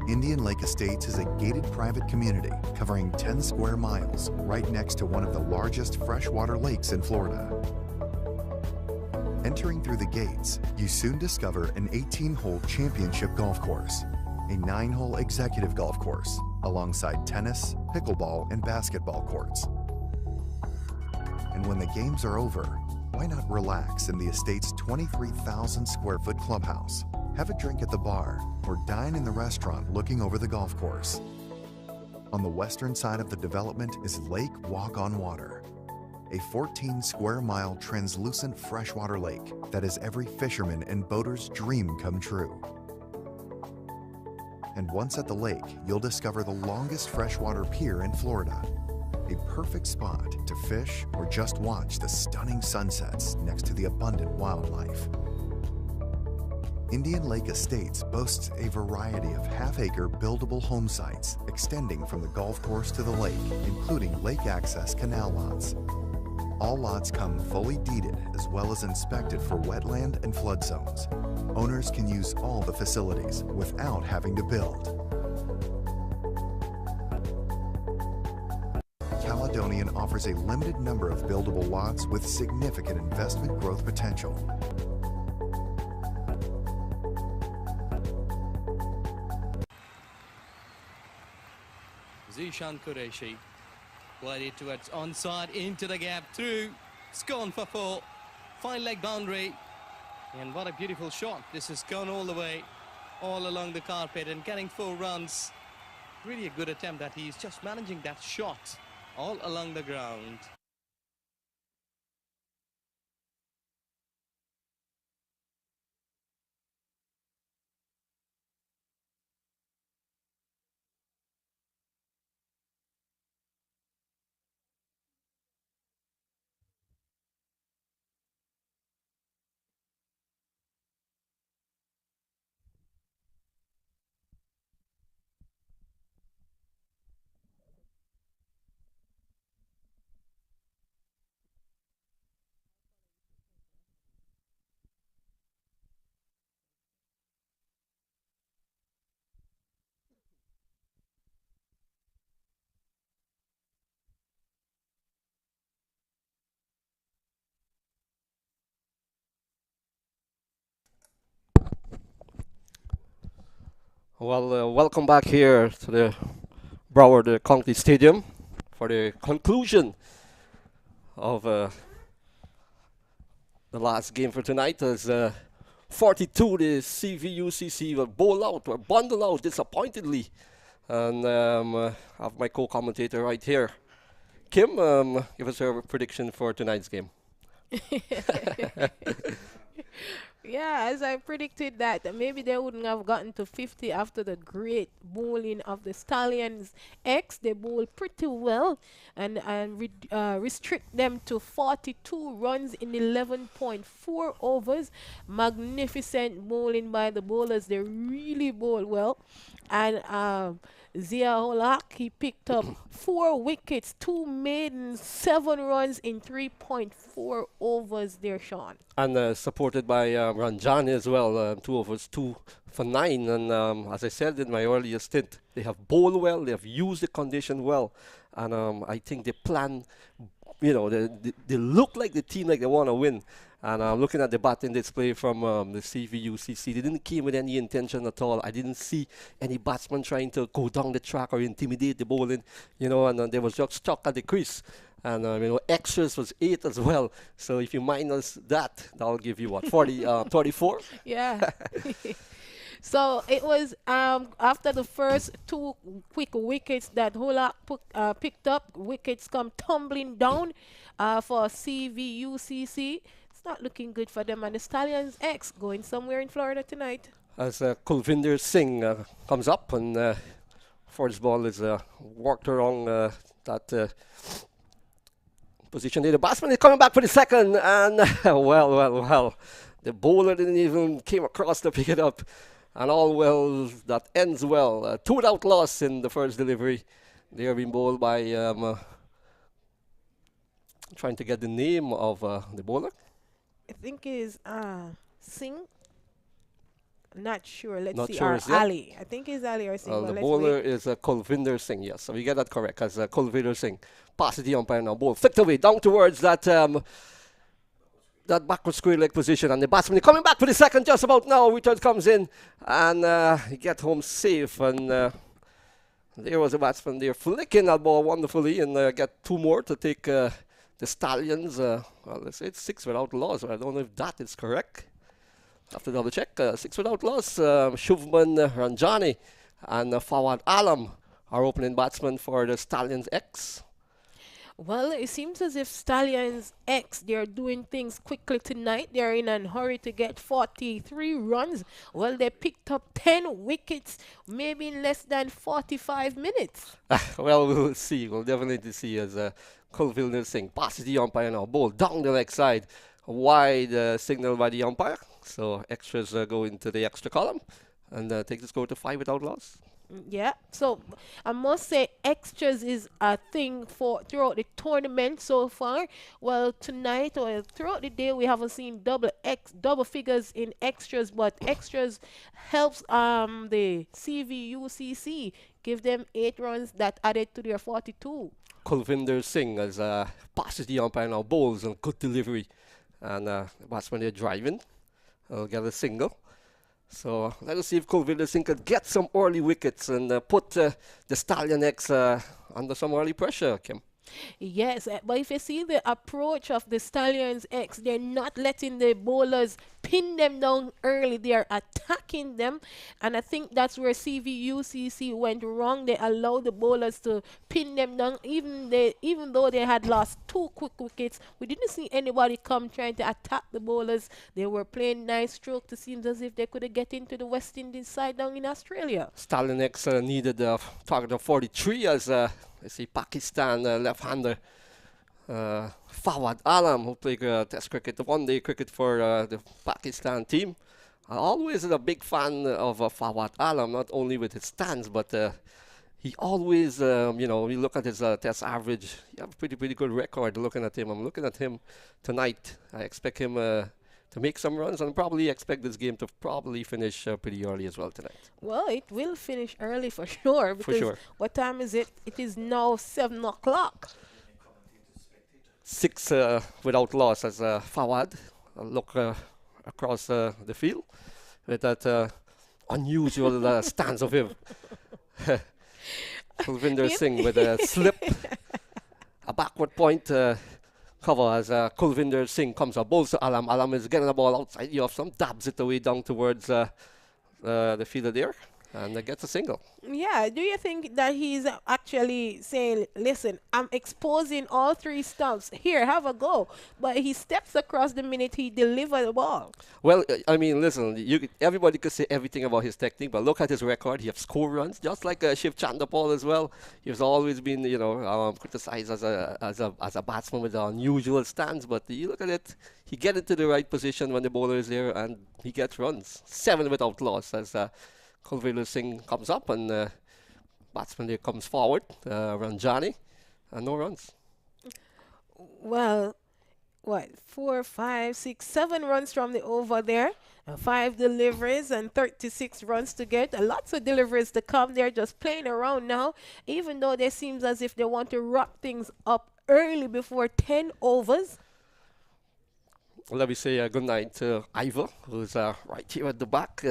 Indian Lake Estates is a gated private community covering 10 square miles right next to one of the largest freshwater lakes in Florida. Entering through the gates, you soon discover an 18-hole championship golf course, a 9-hole executive golf course, alongside tennis, pickleball, and basketball courts. And when the games are over, why not relax in the estate's 23,000 square foot clubhouse, have a drink at the bar, or dine in the restaurant looking over the golf course. On the western side of the development is Lake Walk on Water, a 14 square mile translucent freshwater lake that is every fisherman and boater's dream come true. And once at the lake, you'll discover the longest freshwater pier in Florida, a perfect spot to fish or just watch the stunning sunsets next to the abundant wildlife. Indian Lake Estates boasts a variety of half-acre buildable home sites extending from the golf course to the lake, including lake access canal lots. All lots come fully deeded as well as inspected for wetland and flood zones. Owners can use all the facilities without having to build. Caledonian offers a limited number of buildable lots with significant investment growth potential. Zishan Qureshi played it towards onside, into the gap, through, it's gone for 4, fine leg boundary, and what a beautiful shot. This has gone all the way, all along the carpet and getting 4 runs. Really a good attempt that he's just managing that shot all along the ground. Well, welcome back here to the Broward County Stadium for the conclusion of the last game for tonight. As 42, the CVUCC will bowl out or bundle out disappointedly. And I have my co-commentator right here. Kim, give us your prediction for tonight's game. Yeah, as I predicted that maybe they wouldn't have gotten to 50 after the great bowling of the Stallions X. They bowl pretty well and restrict them to 42 runs in 11.4 overs. Magnificent bowling by the bowlers. They really bowl well. And Zia Holak, he picked up 4 wickets, 2 maidens, 7 runs in 3.4 overs there, Sean. And supported by Ranjani as well, 2 overs, 2 for 9. And as I said in my earlier stint, they have bowled well, they have used the condition well. And I think they plan, you know, they look like the team like they want to win. And looking at the batting display from the CVUCC, they didn't came with any intention at all. I didn't see any batsman trying to go down the track or intimidate the bowling, you know, and they was just stuck at the crease. And, you know, extras was 8 as well. So if you minus that, that'll give you what, 34? Yeah. So it was after the first 2 quick wickets that Holak picked up, wickets come tumbling down for CVUCC. It's not looking good for them, and the Stallions X going somewhere in Florida tonight. As Kulvinder Singh comes up, and first ball is worked along that position there. The batsman is coming back for the second, and well, the bowler didn't even came across to pick it up, and all well that ends well. 2 without loss in the first delivery. They are being bowled by trying to get the name of the bowler. I think is Singh. Not sure. Let's Not see. sure Ali. I think it's Ali or Singh. The bowler is Kulvinder Singh. Yes, so we get that correct as Kulvinder Singh. Pass it the umpire now. Ball flicked away down towards that that backward square leg position, and the batsman coming back for the second just about now. Richard comes in and he get home safe, and there was a batsman there flicking that ball wonderfully, and get 2 more to take the Stallions. Well, let's say it's 6 without loss. I don't know if that is correct. Have to double check. 6 without loss. Shubman Ranjani and Fawad Alam are opening batsmen for the Stallions X. Well, it seems as if Stallions X, they're doing things quickly tonight. They're in a hurry to get 43 runs. Well, they picked up 10 wickets, maybe in less than 45 minutes. Well, we'll see. We'll definitely see as Colville Singh passes the umpire now. Ball down the leg side. Wide signal by the umpire. So extras go into the extra column and take the score to 5 without loss. Yeah, so I must say extras is a thing for throughout the tournament so far. Well, tonight or throughout the day we haven't seen double figures in extras, but extras helps the CVUCC give them 8 runs that added to their 42. Kulvinder Singh as passes the umpire now, bowls and good delivery, and that's when they're driving. They'll get a single. So let us see if Kulvinder Singh could get some early wickets and put the Stallion X under some early pressure, Kim. Yes, but if you see the approach of the Stallions X, they're not letting the bowlers pin them down early. They are attacking them, and I think that's where CVUCC went wrong. They allowed the bowlers to pin them down, even though they had lost 2 quick wickets. We didn't see anybody come trying to attack the bowlers. They were playing nice stroke. It seems as if they could get into the West Indies side down in Australia. Stallion X needed a target of 43 as I see Pakistan left-hander Fawad Alam, who played Test cricket, the one-day cricket for the Pakistan team. Always a big fan of Fawad Alam, not only with his stance, but he always, you look at his Test average. He has a pretty good record looking at him. I'm looking at him tonight. I expect him to make some runs and probably expect this game to probably finish pretty early as well tonight. Well, it will finish early for sure. Because for sure. What time is it? It is now 7 o'clock. 6 without loss as Fawad look across the field with that unusual stance of him. Kulvinder Singh with a slip, a backward point cover as Kulvinder Singh comes up, bowls to Alam. Alam is getting the ball outside the off stump, dabs it away down towards the fielder there, and gets a single. Yeah, do you think that he's actually saying, listen, I'm exposing all 3 stumps. Here, have a go. But he steps across the minute he delivers the ball. Well, I mean, listen, everybody could say everything about his technique, but look at his record. He has score runs, just like Shiv Chandapal as well. He's always been, criticized as a batsman with an unusual stance. But you look at it, he gets into the right position when the bowler is there, and he gets runs. 7 without loss as Kulvinder Singh comes up and batsman there comes forward, Ranjani, and no runs. Well, 4, 5, 6, 7 runs from the over there, 5 deliveries and 36 runs to get. Lots of deliveries to come. They're just playing around now, even though it seems as if they want to wrap things up early before 10 overs. Let me say good night to Ivor, who's right here at the back.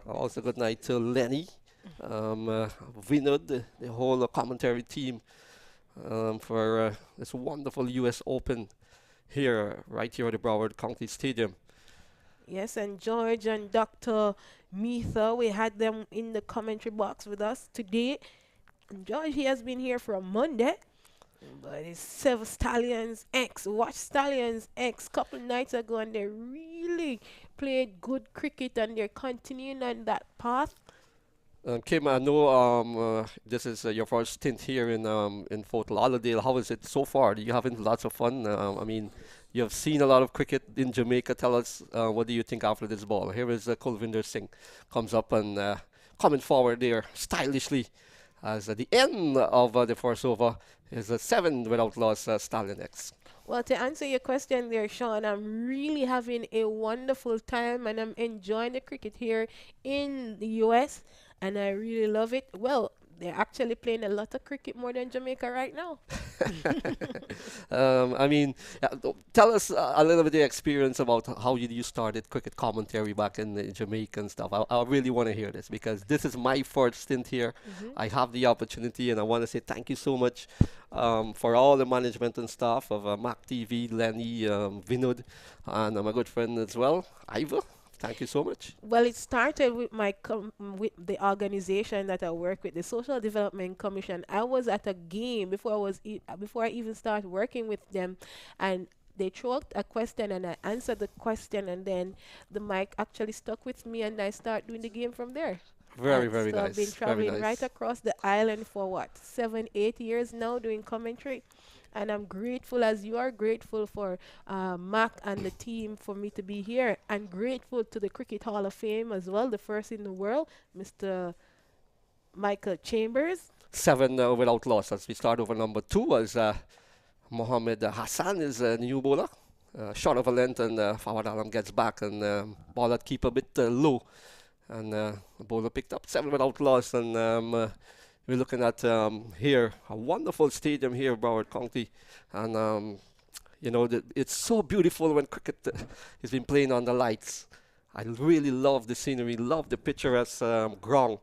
Also good night to Lenny, Vinod, the whole commentary team for this wonderful US Open right here at the Broward County Stadium. Yes, and George and Dr. Mitha, we had them in the commentary box with us today. And George, he has been here from Monday. But it's 7 Stallions X. Watch Stallions X couple nights ago, and they really played good cricket, and they're continuing on that path. Kim, I know this is your first stint here in Fort Lauderdale. How is it so far? Are you having lots of fun? I mean, you have seen a lot of cricket in Jamaica. Tell us, what do you think after this ball? Here is Kulvinder Singh comes up and coming forward there stylishly. As at the end of the first over is a 7 without loss Stallion X. Well, to answer your question there, Sean, I'm really having a wonderful time, and I'm enjoying the cricket here in the US, and I really love it. Well, they're actually playing a lot of cricket more than Jamaica right now. I mean, tell us a little bit of your experience about how you started cricket commentary back in Jamaica and stuff. I really want to hear this because this is my first stint here. I have the opportunity, and I want to say thank you so much for all the management and staff of MAQ TV, Lenny, Vinod, and my good friend as well, Ivor, Thank you so much. Well, it started with with the organization that I work with, the Social Development Commission. I was at a game before I even started working with them, and they threw out a question and I answered the question, and then the mic actually stuck with me, and I started doing the game from there. Very, very so nice. I've been traveling right across the island for what, 7-8 years now doing commentary. And I'm grateful, as you are grateful for MAQ and the team for me to be here. I'm grateful to the Cricket Hall of Fame as well, the first in the world, Mr. Michael Chambers. 7 without loss as we start over number 2 as Mohammed Hassan is a new bowler. Short of a length, and Fawad Alam gets back, and ball that keep a bit low. And the bowler picked up 7 without loss, and we're looking at here a wonderful stadium here, Broward County, and you know it's so beautiful when cricket has been playing on the lights. I really love the scenery, love the picturesque ground,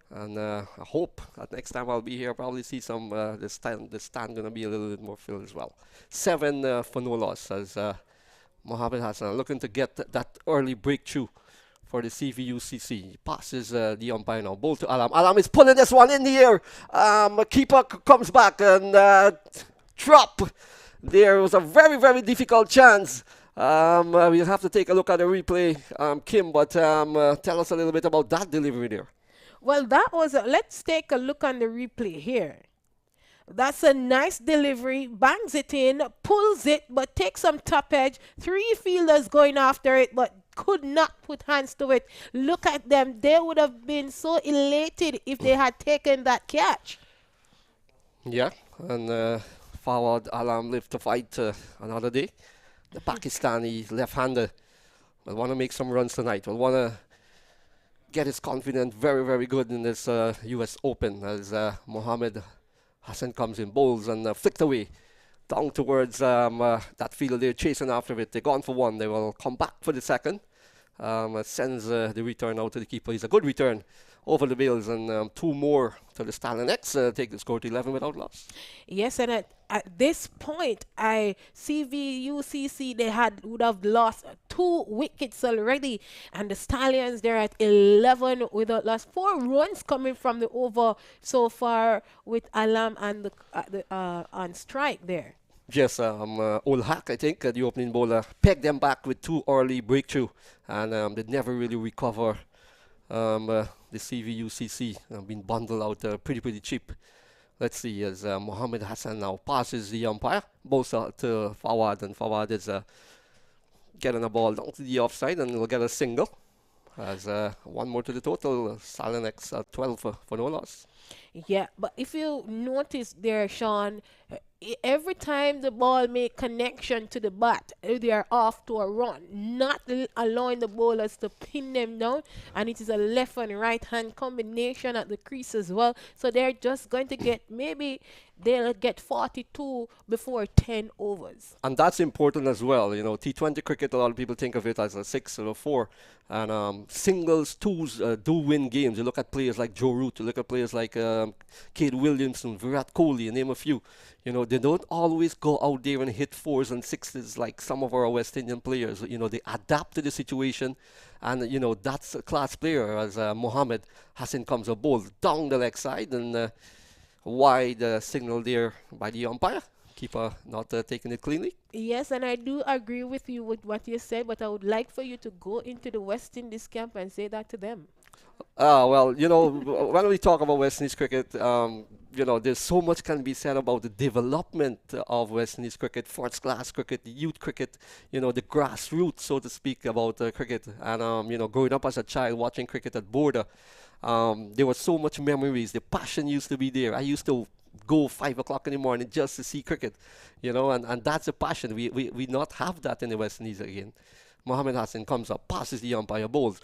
and I hope that next time I'll be here, probably see some the stand gonna be a little bit more filled as well. 7 for no loss as Mohammed Hassan looking to get that early breakthrough for the CVUCC. Passes the umpire now. Ball to Alam. Alam is pulling this one in the air. Keeper comes back and drop. There was a very, very difficult chance. We'll have to take a look at the replay, Kim, but tell us a little bit about that delivery there. Well, that was let's take a look on the replay here. That's a nice delivery, bangs it in, pulls it, but takes some top edge. 3 fielders going after it, but could not put hands to it. Look at them. They would have been so elated if they had taken that catch. Yeah, and Fawad Alam lived to fight another day. The Pakistani left-hander will want to make some runs tonight. Will want to get his confidence very, very good in this US Open as Mohammed Hassan comes in, bowls and flicked away down towards that field. They're chasing after it. They're gone for 1. They will come back for the second. Sends the return out to the keeper. It's a good return over the bails, and 2 more to the Stallions X. Take the score to 11 without loss. Yes, and at this point, CVUCC would have lost 2 wickets already, and the Stallions they're at 11 without loss. 4 runs coming from the over so far with Alam and the on strike there. Yes, Ol Haq, I think, the opening bowler, pegged them back with 2 early breakthrough, and they never really recover. The CVUCC been bundled out pretty cheap. Let's see as Mohammed Hassan now passes the umpire, bowls to Fawad, and Fawad is getting a ball down to the offside, and will get a single. As 1 more to the total, Stallions X 12 for no loss. Yeah, but if you notice there, Sean, every time the ball make connection to the bat, they are off to a run, not allowing the bowlers to pin them down, and it is a left and right hand combination at the crease as well. So they're just going to get, maybe they'll get 42 before 10 overs. And that's important as well. You know, T20 cricket, a lot of people think of it as a 6 or a 4. And singles, 2s do win games. You look at players like Joe Root, you look at players like Cade Williamson, Virat Kohli, you name a few. You know, they don't always go out there and hit 4s and 6s like some of our West Indian players. You know, they adapt to the situation. And, you know, that's a class player as Mohammed Hassan comes a ball down the leg side, and wide signal there by the umpire. Keeper not taking it cleanly. Yes, and I do agree with you with what you said, but I would like for you to go into the West Indies camp and say that to them. Well, you know, when we talk about West Indies cricket, you know, there's so much can be said about the development of West Indies cricket, first class cricket, youth cricket, you know, the grassroots, so to speak, about cricket. And, you know, growing up as a child watching cricket at Border, there was so much memories. The passion used to be there. I used to go 5 o'clock in the morning just to see cricket, you know, and that's a passion. We not have that in the West Indies again. Mohammed Hassan comes up, passes the umpire, bowls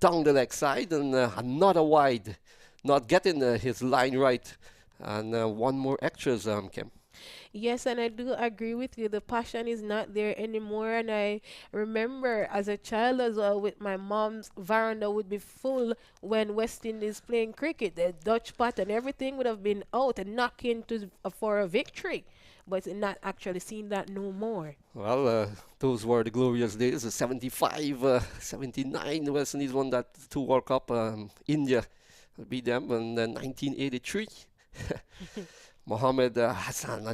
down the leg side, and another wide, not getting his line right, and 1 more extras, Kim. Yes, and I do agree with you. The passion is not there anymore. And I remember as a child as well, with my mom's veranda would be full when West Indies playing cricket. The Dutch pot and everything would have been out and knocking to for a victory. But not actually seeing that no more. Well, those were the glorious days. 75, 79, West Indies won that 2 World Cup. India beat them in 1983. Mohammed Hassan,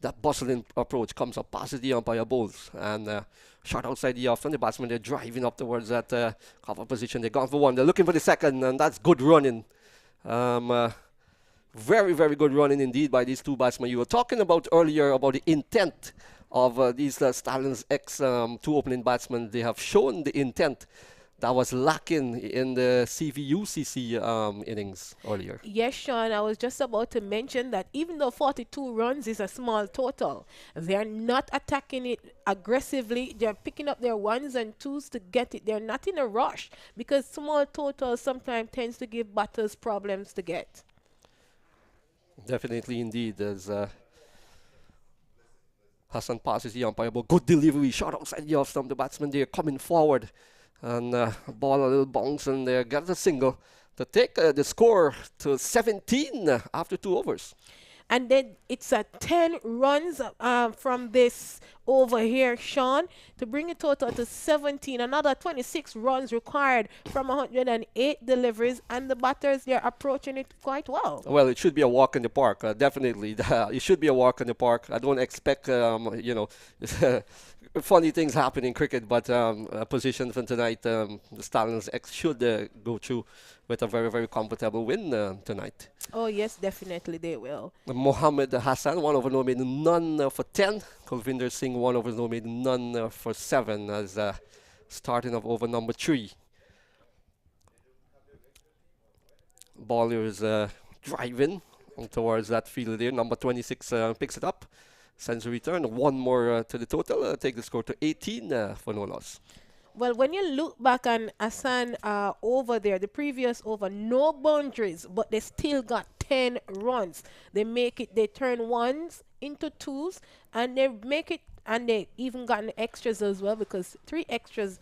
that bustling approach comes up past the umpire bowls and shot outside the off, and the batsman, they're driving up towards that cover position. They're gone for one. They're looking for the second, and that's good running. Very, very good running indeed by these two batsmen. You were talking about earlier about the intent of these Stallions X two opening batsmen. They have shown the intent that was lacking in the CVUCC innings earlier. Yes, Sean, I was just about to mention that even though 42 runs is a small total, they're not attacking it aggressively. They're picking up their ones and twos to get it. They're not in a rush because small totals sometimes tends to give batters problems to get. Definitely indeed. As Hassan passes the umpire, but good delivery, shot outside the off stump. The batsman there coming forward. And ball a little bounce and there, gets a single to take the score to 17 after 2 overs. And then it's a 10 runs from this over here, Sean, to bring it total to 17. Another 26 runs required from 108 deliveries, and the batters, they're approaching it quite well. Well, it should be a walk in the park, definitely. It should be a walk in the park. I don't expect, you know, funny things happen in cricket, but a position for tonight, the Stallions X should go through with a very, very comfortable win tonight. Oh, yes, definitely they will. Mohammed Hassan, 1 over no made none for 10. Kulvinder Singh, 1 over no made none for 7 as starting of over number 3. Ball is driving towards that field there. Number 26 picks it up. Sends a return. 1 more to the total. Take the score to 18 for no loss. Well, when you look back on Hassan over there, the previous over, no boundaries, but they still got 10 runs. They make it, they turn ones into twos, and they make it, and they even gotten extras as well, because 3 extras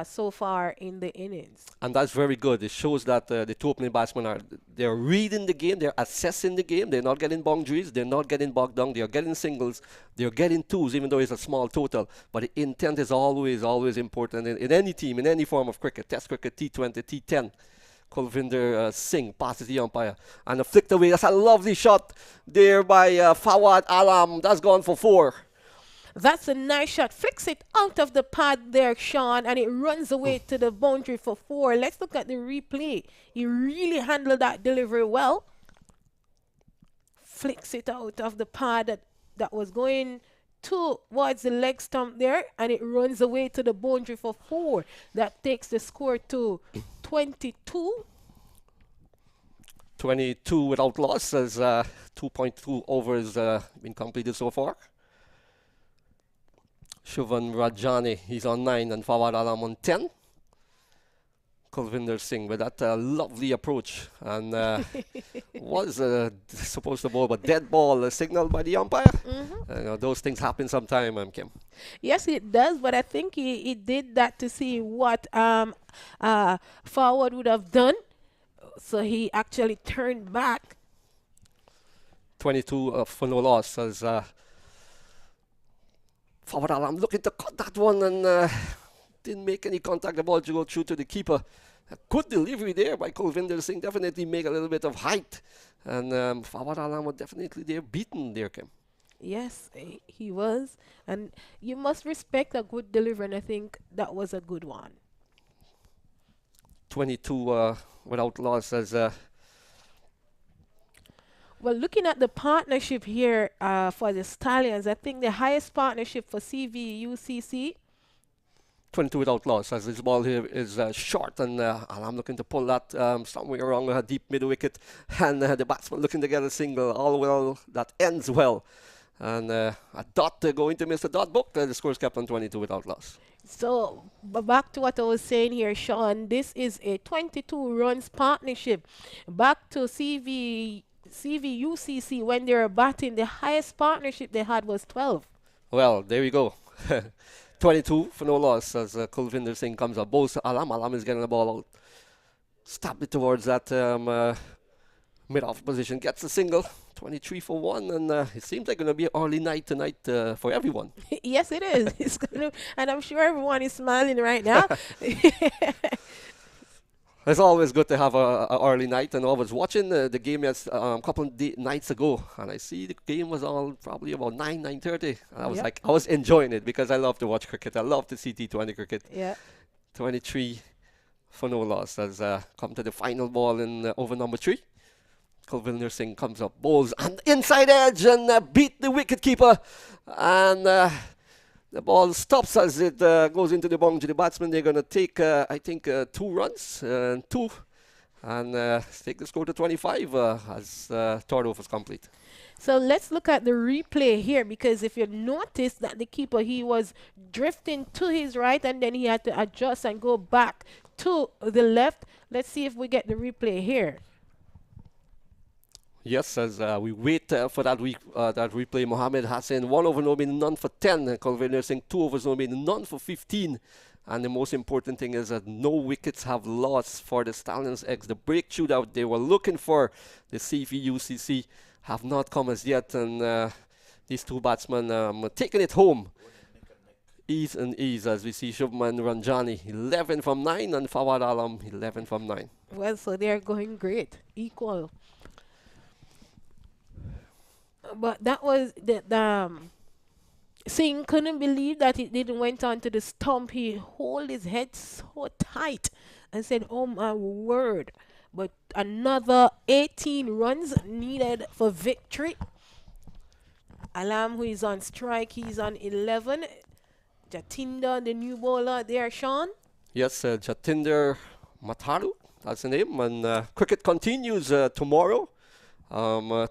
so far in the innings. And that's very good. It shows that the two opening batsmen they're reading the game, they're assessing the game, they're not getting boundaries, they're not getting bogged down, they're getting singles, they're getting twos, even though it's a small total. But the intent is always, always important in any team, in any form of cricket, Test cricket, T20, T10. Kulvinder Singh passes the umpire and a flicked away. That's a lovely shot there by Fawad Alam. That's gone for 4. That's a nice shot. Flicks it out of the pad there, Sean, and it runs away to the boundary for 4. Let's look at the replay. He really handled that delivery well. Flicks it out of the pad that was going towards the leg stump there, and it runs away to the boundary for 4. That takes the score to 22. 22 without loss as 2.2 overs been completed so far. Shubhan Rajani, he's on 9, and Fawad Alam on 10. Kulvinder Singh with that lovely approach, and was supposed to bowl, but dead ball signaled by the umpire. You know, those things happen sometime, Kim. Yes, it does, but I think he did that to see what Forward would have done. So he actually turned back. 22 for no loss as Fawad Alam looking to cut that one and didn't make any contact. The ball to go through to the keeper. A good delivery there by Kulvinder Singh. Definitely make a little bit of height. And Fawad Alam was definitely there beaten there, Kim. Yes, he was. And you must respect a good delivery, and I think that was a good one. 22 without loss as... Well, looking at the partnership here for the Stallions, I think the highest partnership for CVUCC. 22 without loss as this ball here is short, and Alam looking to pull that somewhere around her deep mid-wicket, and the batsman looking to get a single. All well, that ends well. And a dot going to miss the dot book. The score's kept on 22 without loss. So, back to what I was saying here, Sean, this is a 22 runs partnership. Back to CVUCC CVUCC, when they were batting, the highest partnership they had was 12. Well, there we go. 22 for no loss as Kulvinder Singh comes up. Bowls to Alam. Alam is getting the ball out. Stab it towards that mid-off position. Gets a single. 23 for 1. And it seems like going to be an early night tonight for everyone. Yes, it is. It's gonna, and I'm sure everyone is smiling right now. It's always good to have a early night, and I was watching the game a couple of nights ago, and I see the game was all probably about 9:30, and I was like, I was enjoying it because I love to watch cricket. I love to see T20 cricket. Yeah. 23 for no loss as come to the final ball in over number 3. Kulvinder Singh comes up, bowls and inside edge and beat the wicketkeeper, and the ball stops as it goes into the boundary. The batsmen, they're going to take, I think, 2 runs, and take the score to 25 as third over is complete. So let's look at the replay here, because if you notice that the keeper, he was drifting to his right and then he had to adjust and go back to the left. Let's see if we get the replay here. Yes, as we wait for that replay, Mohammed Hassan, 1 over no meaning none for 10. Kulvinder Singh, 2 overs no meaning none for 15. And the most important thing is that no wickets have lost for the Stallions X. The breakthrough that they were looking for, the CVUCC, have not come as yet. And these 2 batsmen taking it home. Ease and ease as we see Shubman Ranjani, 11 from 9, and Fawad Alam, 11 from 9. Well, so they're going great, equal. But that was the Singh couldn't believe that it didn't went on to the stump. He hold his head so tight and said, "Oh my word!" But another 18 runs needed for victory. Alam, who is on strike, he's on 11. Jatinder, the new bowler there, Sean. Yes, Jatinder Matharu, that's the name. And cricket continues tomorrow.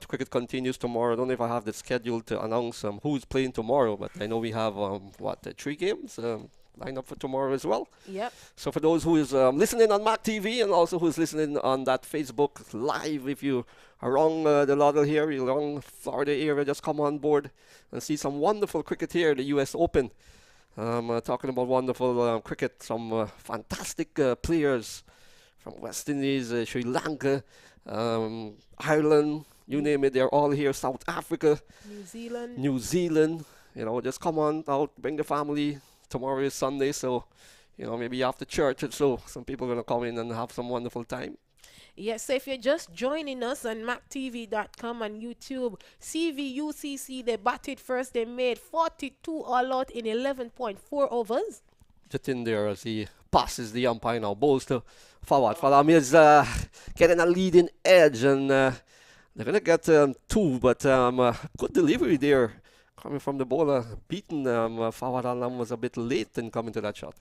Cricket continues tomorrow. I don't know if I have the schedule to announce who's playing tomorrow, but I know we have 3 games lined up for tomorrow as well. Yep. So for those who is listening on MAQ TV and also who's listening on that Facebook Live, if you are around the Lauderdale here, you're around Florida area, just come on board and see some wonderful cricket here, the US Open. Talking about wonderful cricket, some fantastic players from West Indies, Sri Lanka, Ireland, you name it, they're all here. South Africa, New Zealand, you know, just come on out, bring the family. Tomorrow is Sunday, so, you know, maybe after church or so, some people are going to come in and have some wonderful time. Yes, so if you're just joining us on maqtv.com and YouTube, CVUCC, they batted first. They made 42 all out in 11.4 overs. Jatinder as he passes the umpire now, bowls to Fawad. Fawad is getting a leading edge, and they're going to get 2, but good delivery there coming from the bowler. Beaten Fawad Alam was a bit late in coming to that shot.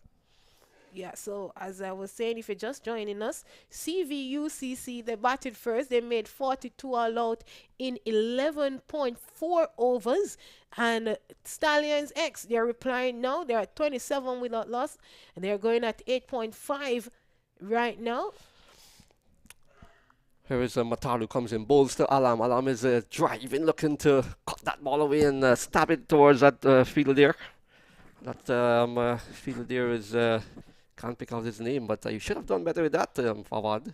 Yeah, so as I was saying, if you're just joining us, CVUCC, they batted first. They made 42 all out in 11.4 overs. And Stallions X, they're replying now. They're at 27 without loss. And they're going at 8.5 right now. Here is Mataru comes in, bowls to Alam. Alam is driving, looking to cut that ball away and stab it towards that fielder there. That fielder there is... can't pick out his name, but you should have done better with that, Fawad.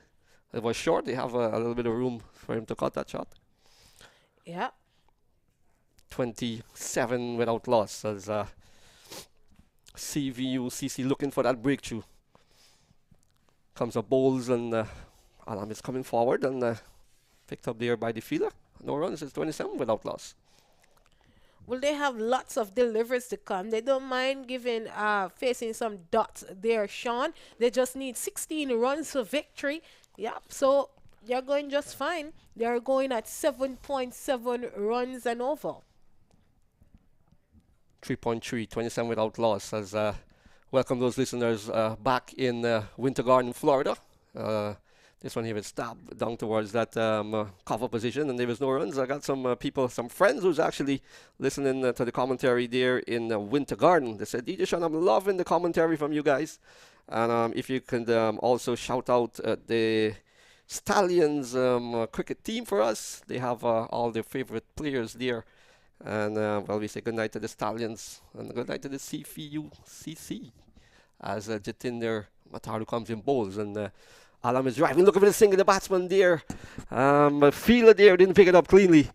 It was short. They have a little bit of room for him to cut that shot. Yeah. 27 without loss as CVUCC looking for that breakthrough. Comes up bowls and Alam is coming forward and picked up there by the fielder. No runs. It's 27 without loss. Well, they have lots of deliveries to come. They don't mind giving, facing some dots there, Sean. They just need 16 runs for victory. Yep, so they're going just fine. They're going at 7.7 runs and over. 3.3, 27 without loss. As welcome those listeners back in Winter Garden, Florida. This one here is stabbed down towards that cover position, and there was no runs. I got some people, some friends who's actually listening to the commentary there in Winter Garden. They said, DJ Sean, I'm loving the commentary from you guys. And if you can also shout out the Stallions cricket team for us. They have all their favorite players there. And well, we say goodnight to the Stallions and good night to the CVUCC as Jatinder Mataru comes in bowls and Alam is driving, looking for the single, the batsman there. Fielder there didn't pick it up cleanly.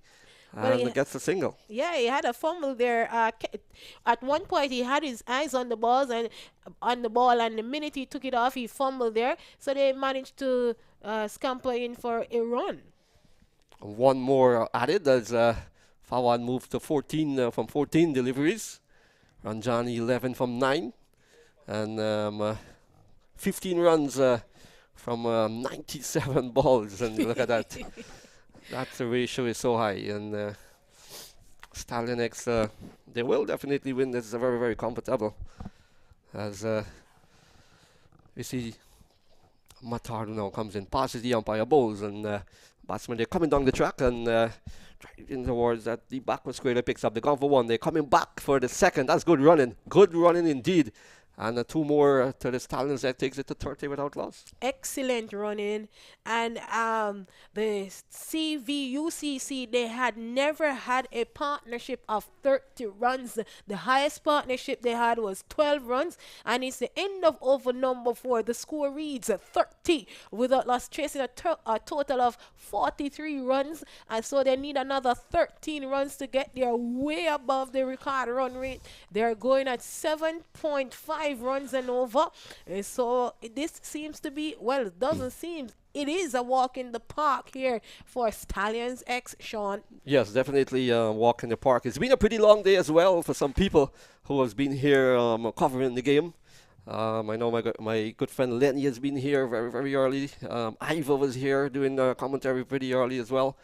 And gets the single. Yeah, he had a fumble there. At one point, he had his eyes on the balls and and the minute he took it off, he fumbled there. So they managed to scamper in for a run. One more added as Fawad moved to 14 from 14 deliveries. Ranjani 11 from 9, and 15 runs from 97 balls. And look at that. That ratio is so high, and Stallions X, they will definitely win. This is very, very comfortable. As we see Mataru now comes in, passes the umpire, bowls, and batsmen, they're coming down the track and driving towards that the backward square. They picks up, they're gone for one, they're coming back for the second. That's good running indeed. And 2 more to the Stallions. That takes it to 30 without loss. Excellent running. And the CVUCC, they had never had a partnership of 30 runs. The highest partnership they had was 12 runs. And it's the end of over number 4. The score reads 30 without loss, chasing a total of 43 runs. And so they need another 13 runs to get there, way above the record run rate. They're going at 7.5 runs and over. So this seems to be, well, it doesn't seem, it is a walk in the park here for Stallions X, Sean. Yes, definitely a walk in the park. It's been a pretty long day as well for some people who has been here covering the game. I know my good friend Lenny has been here very, very early. Ivo was here doing commentary pretty early as well.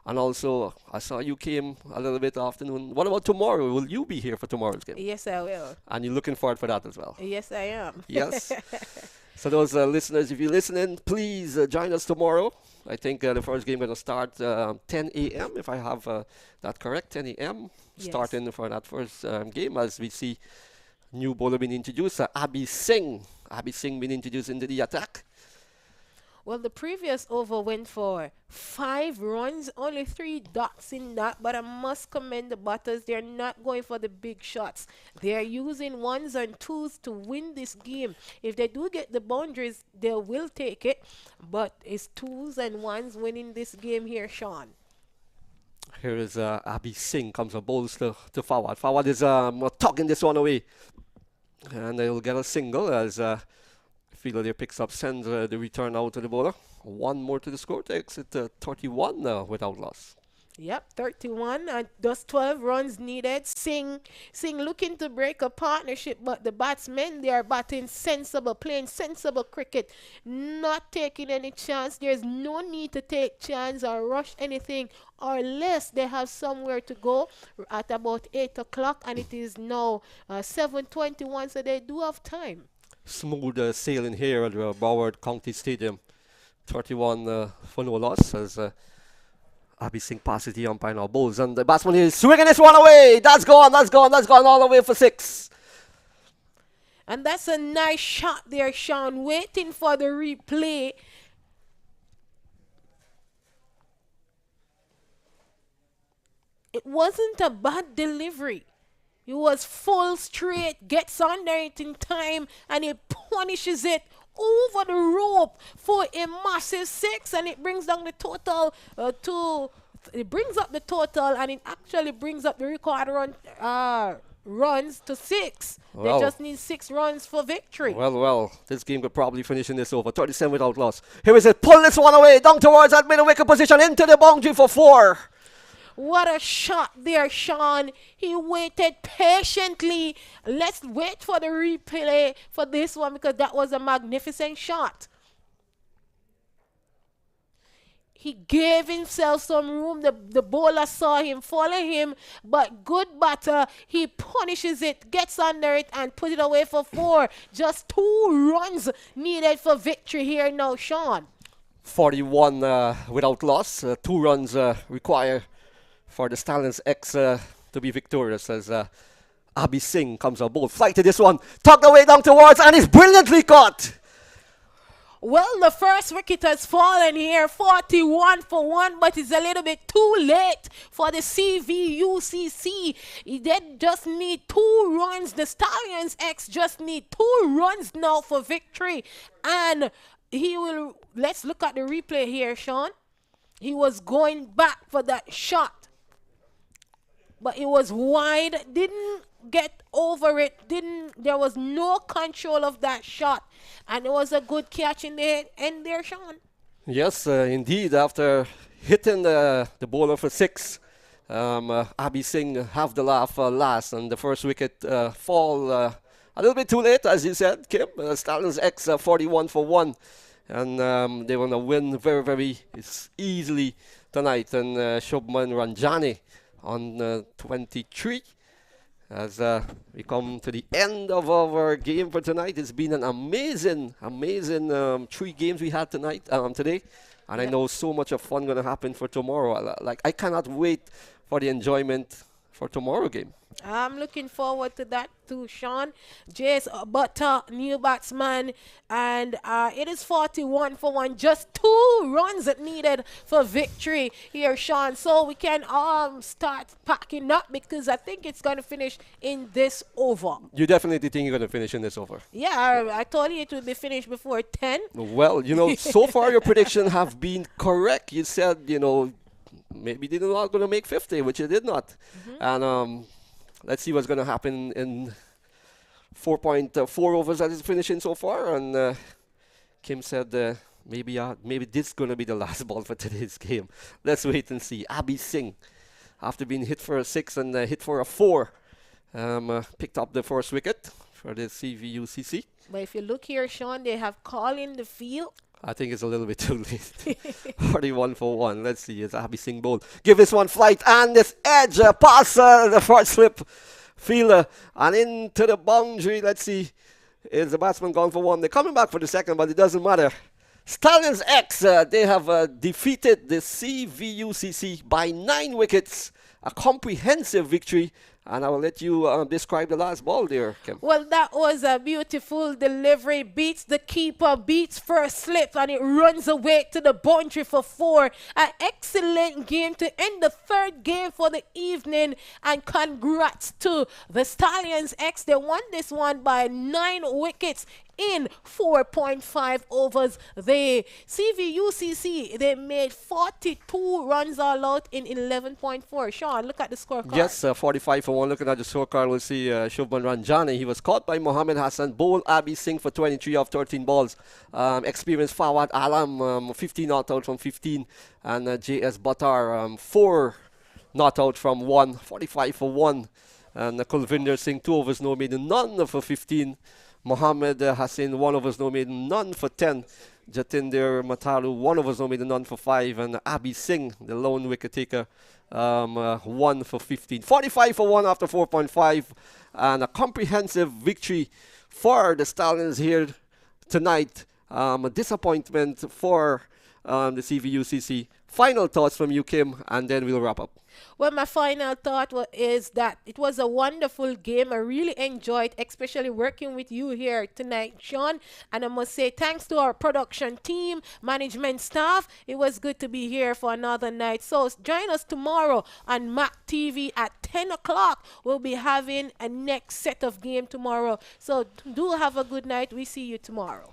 And also, I saw you came a little bit afternoon. What about tomorrow? Will you be here for tomorrow's game? Yes, I will. And you're looking forward for that as well? Yes, I am. Yes. So those listeners, if you're listening, please join us tomorrow. I think the first game going to start 10 a.m., if I have that correct, 10 a.m. Yes. Starting for that first game as we see new bowler being introduced, Abhi Singh. Abhi Singh being introduced into the attack. Well, the previous over went for 5 runs, only 3 dots in that, but I must commend the batters. They're not going for the big shots. They're using 1s and 2s to win this game. If they do get the boundaries, they will take it, but it's 2s and 1s winning this game here, Sean. Here is Abhi Singh, comes a bowls to Fawad. Fawad is tugging this one away, and they'll get a single as fielder there picks up, sends the return out to the bowler. 1 more to the score, takes it to 31 without loss. Yep, 31 and just 12 runs needed. Singh looking to break a partnership, but the batsmen, they are batting sensible, playing sensible cricket, not taking any chance. There's no need to take chance or rush anything, or less they have somewhere to go at about 8 o'clock, and it is now 7:21, so they do have time. Smooth sailing here at Broward County Stadium. 31 for no loss as Abhi Singh passes the umpire now, bowls, and the batsman is swinging this one away. That's gone all the way for 6. And that's a nice shot there, Sean, waiting for the replay. It wasn't a bad delivery. It was full straight, gets under it in time, and it punishes it over the rope for a massive 6, and it brings down the total it brings up the total, and it actually brings up the record runs to 6. Wow. They just need 6 runs for victory. Well, this game could probably finish in this over. 37 without loss. Here is it, pull this one away, down towards that middle wicket position, into the boundary for 4. What a shot there, Sean. He waited patiently. Let's wait for the replay for this one, because that was a magnificent shot. He gave himself some room. The bowler saw him, follow him, but good batter. He punishes it, gets under it, and put it away for 4. Just 2 runs needed for victory here now, Sean. 41 without loss. 2 runs required for the Stallions X to be victorious as Abhi Singh comes on board. Flight to this one, tucked away down towards, and it's brilliantly caught. Well, the first wicket has fallen here, 41 for 1, but it's a little bit too late for the CVUCC. They just need 2 runs. The Stallions X just need 2 runs now for victory. And he will, let's look at the replay here, Sean. He was going back for that shot, but it was wide, didn't get over it, there was no control of that shot, and it was a good catch in the end there, Sean. Yes, indeed. After hitting the bowler for 6, Abhi Singh have the laugh last, and the first wicket fall a little bit too late, as you said, Kim. Stallions X 41 for 1, and they want to win very, very easily tonight. And Shubman Ranjani on 23. As we come to the end of our game for tonight. It's been an amazing 3 games we had today, and I know so much of fun going to happen for tomorrow. I cannot wait for the enjoyment for tomorrow game. I'm looking forward to that too, Sean. Jace Butter, new batsman, and it is 41 for 1. Just 2 runs needed for victory here, Sean. So we can start packing up, because I think it's going to finish in this over. You definitely think you're going to finish in this over? Yeah, I told you it would be finished before 10. Well, so far your prediction have been correct. You said, maybe they're not going to make 50, which you did not. And let's see what's going to happen in 4.4 overs that is finishing so far. And Kim said maybe this is going to be the last ball for today's game. Let's wait and see. Abhi Singh, after being hit for a 6 and hit for a 4, picked up the first wicket for the CVUCC. But if you look here, Sean, they have call in the field. I think it's a little bit too late. 41 for 1. Let's see. It's Abhi Singh bowl. Give this one flight, and this edge pass the first slip fielder and into the boundary. Let's see. Is the batsman gone for 1? They're coming back for the second, but it doesn't matter. Stallions X, they have defeated the CVUCC by 9 wickets. A comprehensive victory. And I will let you describe the last ball there, Kim. Well, that was a beautiful delivery. Beats the keeper, beats first slip, and it runs away to the boundary for 4. An excellent game to end the 3rd game for the evening. And congrats to the Stallions X. They won this one by 9 wickets in 4.5 overs. The CVUCC, they made 42 runs all out in 11.4. Sean, look at the scorecard. Yes, 45 for 1. Looking at the scorecard, we'll see Shubman Ranjani. He was caught by Mohammed Hassan. Bowl Abhi Singh for 23 of 13 balls. Experienced Fawad Alam, 15 not out from 15. And J.S. Buttar, 4 not out from 1. 45 for 1. And Kulvinder Singh, 2 overs, no maiden, none for 15. Mohammed Hassan, 1 overs, no maiden, none for 10. Jatinder Mataru, 1 overs, no maiden, none for 5. And Abhi Singh, the lone wicket taker, 1 for 15. 45 for 1 after 4.5. And a comprehensive victory for the Stallions here tonight. A disappointment for the CVUCC. Final thoughts from you, Kim, and then we'll wrap up. Well, my final thought is that it was a wonderful game. I really enjoyed, especially working with you here tonight, Sean. And I must say thanks to our production team, management staff. It was good to be here for another night. So join us tomorrow on MAQ TV at 10 o'clock. We'll be having a next set of game tomorrow. So do have a good night. We see you tomorrow.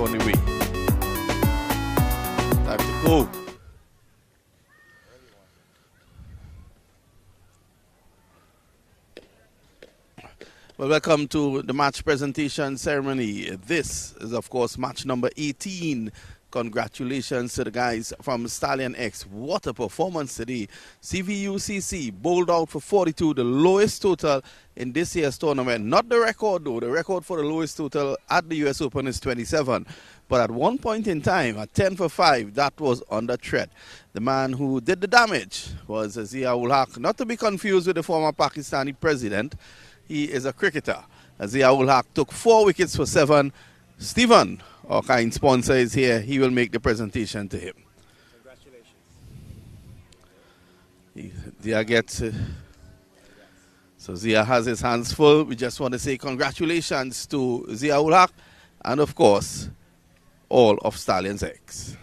on the way. Time to go. Well, welcome to the match presentation ceremony. This is, of course, match number 18. Congratulations to the guys from Stallions X. What a performance today. CVUCC bowled out for 42, the lowest total in this year's tournament. Not the record, though. The record for the lowest total at the US Open is 27. But at one point in time, at 10 for 5, that was under threat. The man who did the damage was Zia-ul-Haq, not to be confused with the former Pakistani president. He is a cricketer. Zia-ul-Haq took 4 wickets for 7. Stephen, our kind sponsor, is here. He will make the presentation to him. Congratulations. Zia gets it. So Zia has his hands full. We just want to say congratulations to Zia-ul-Haq and, of course, all of Stallions X.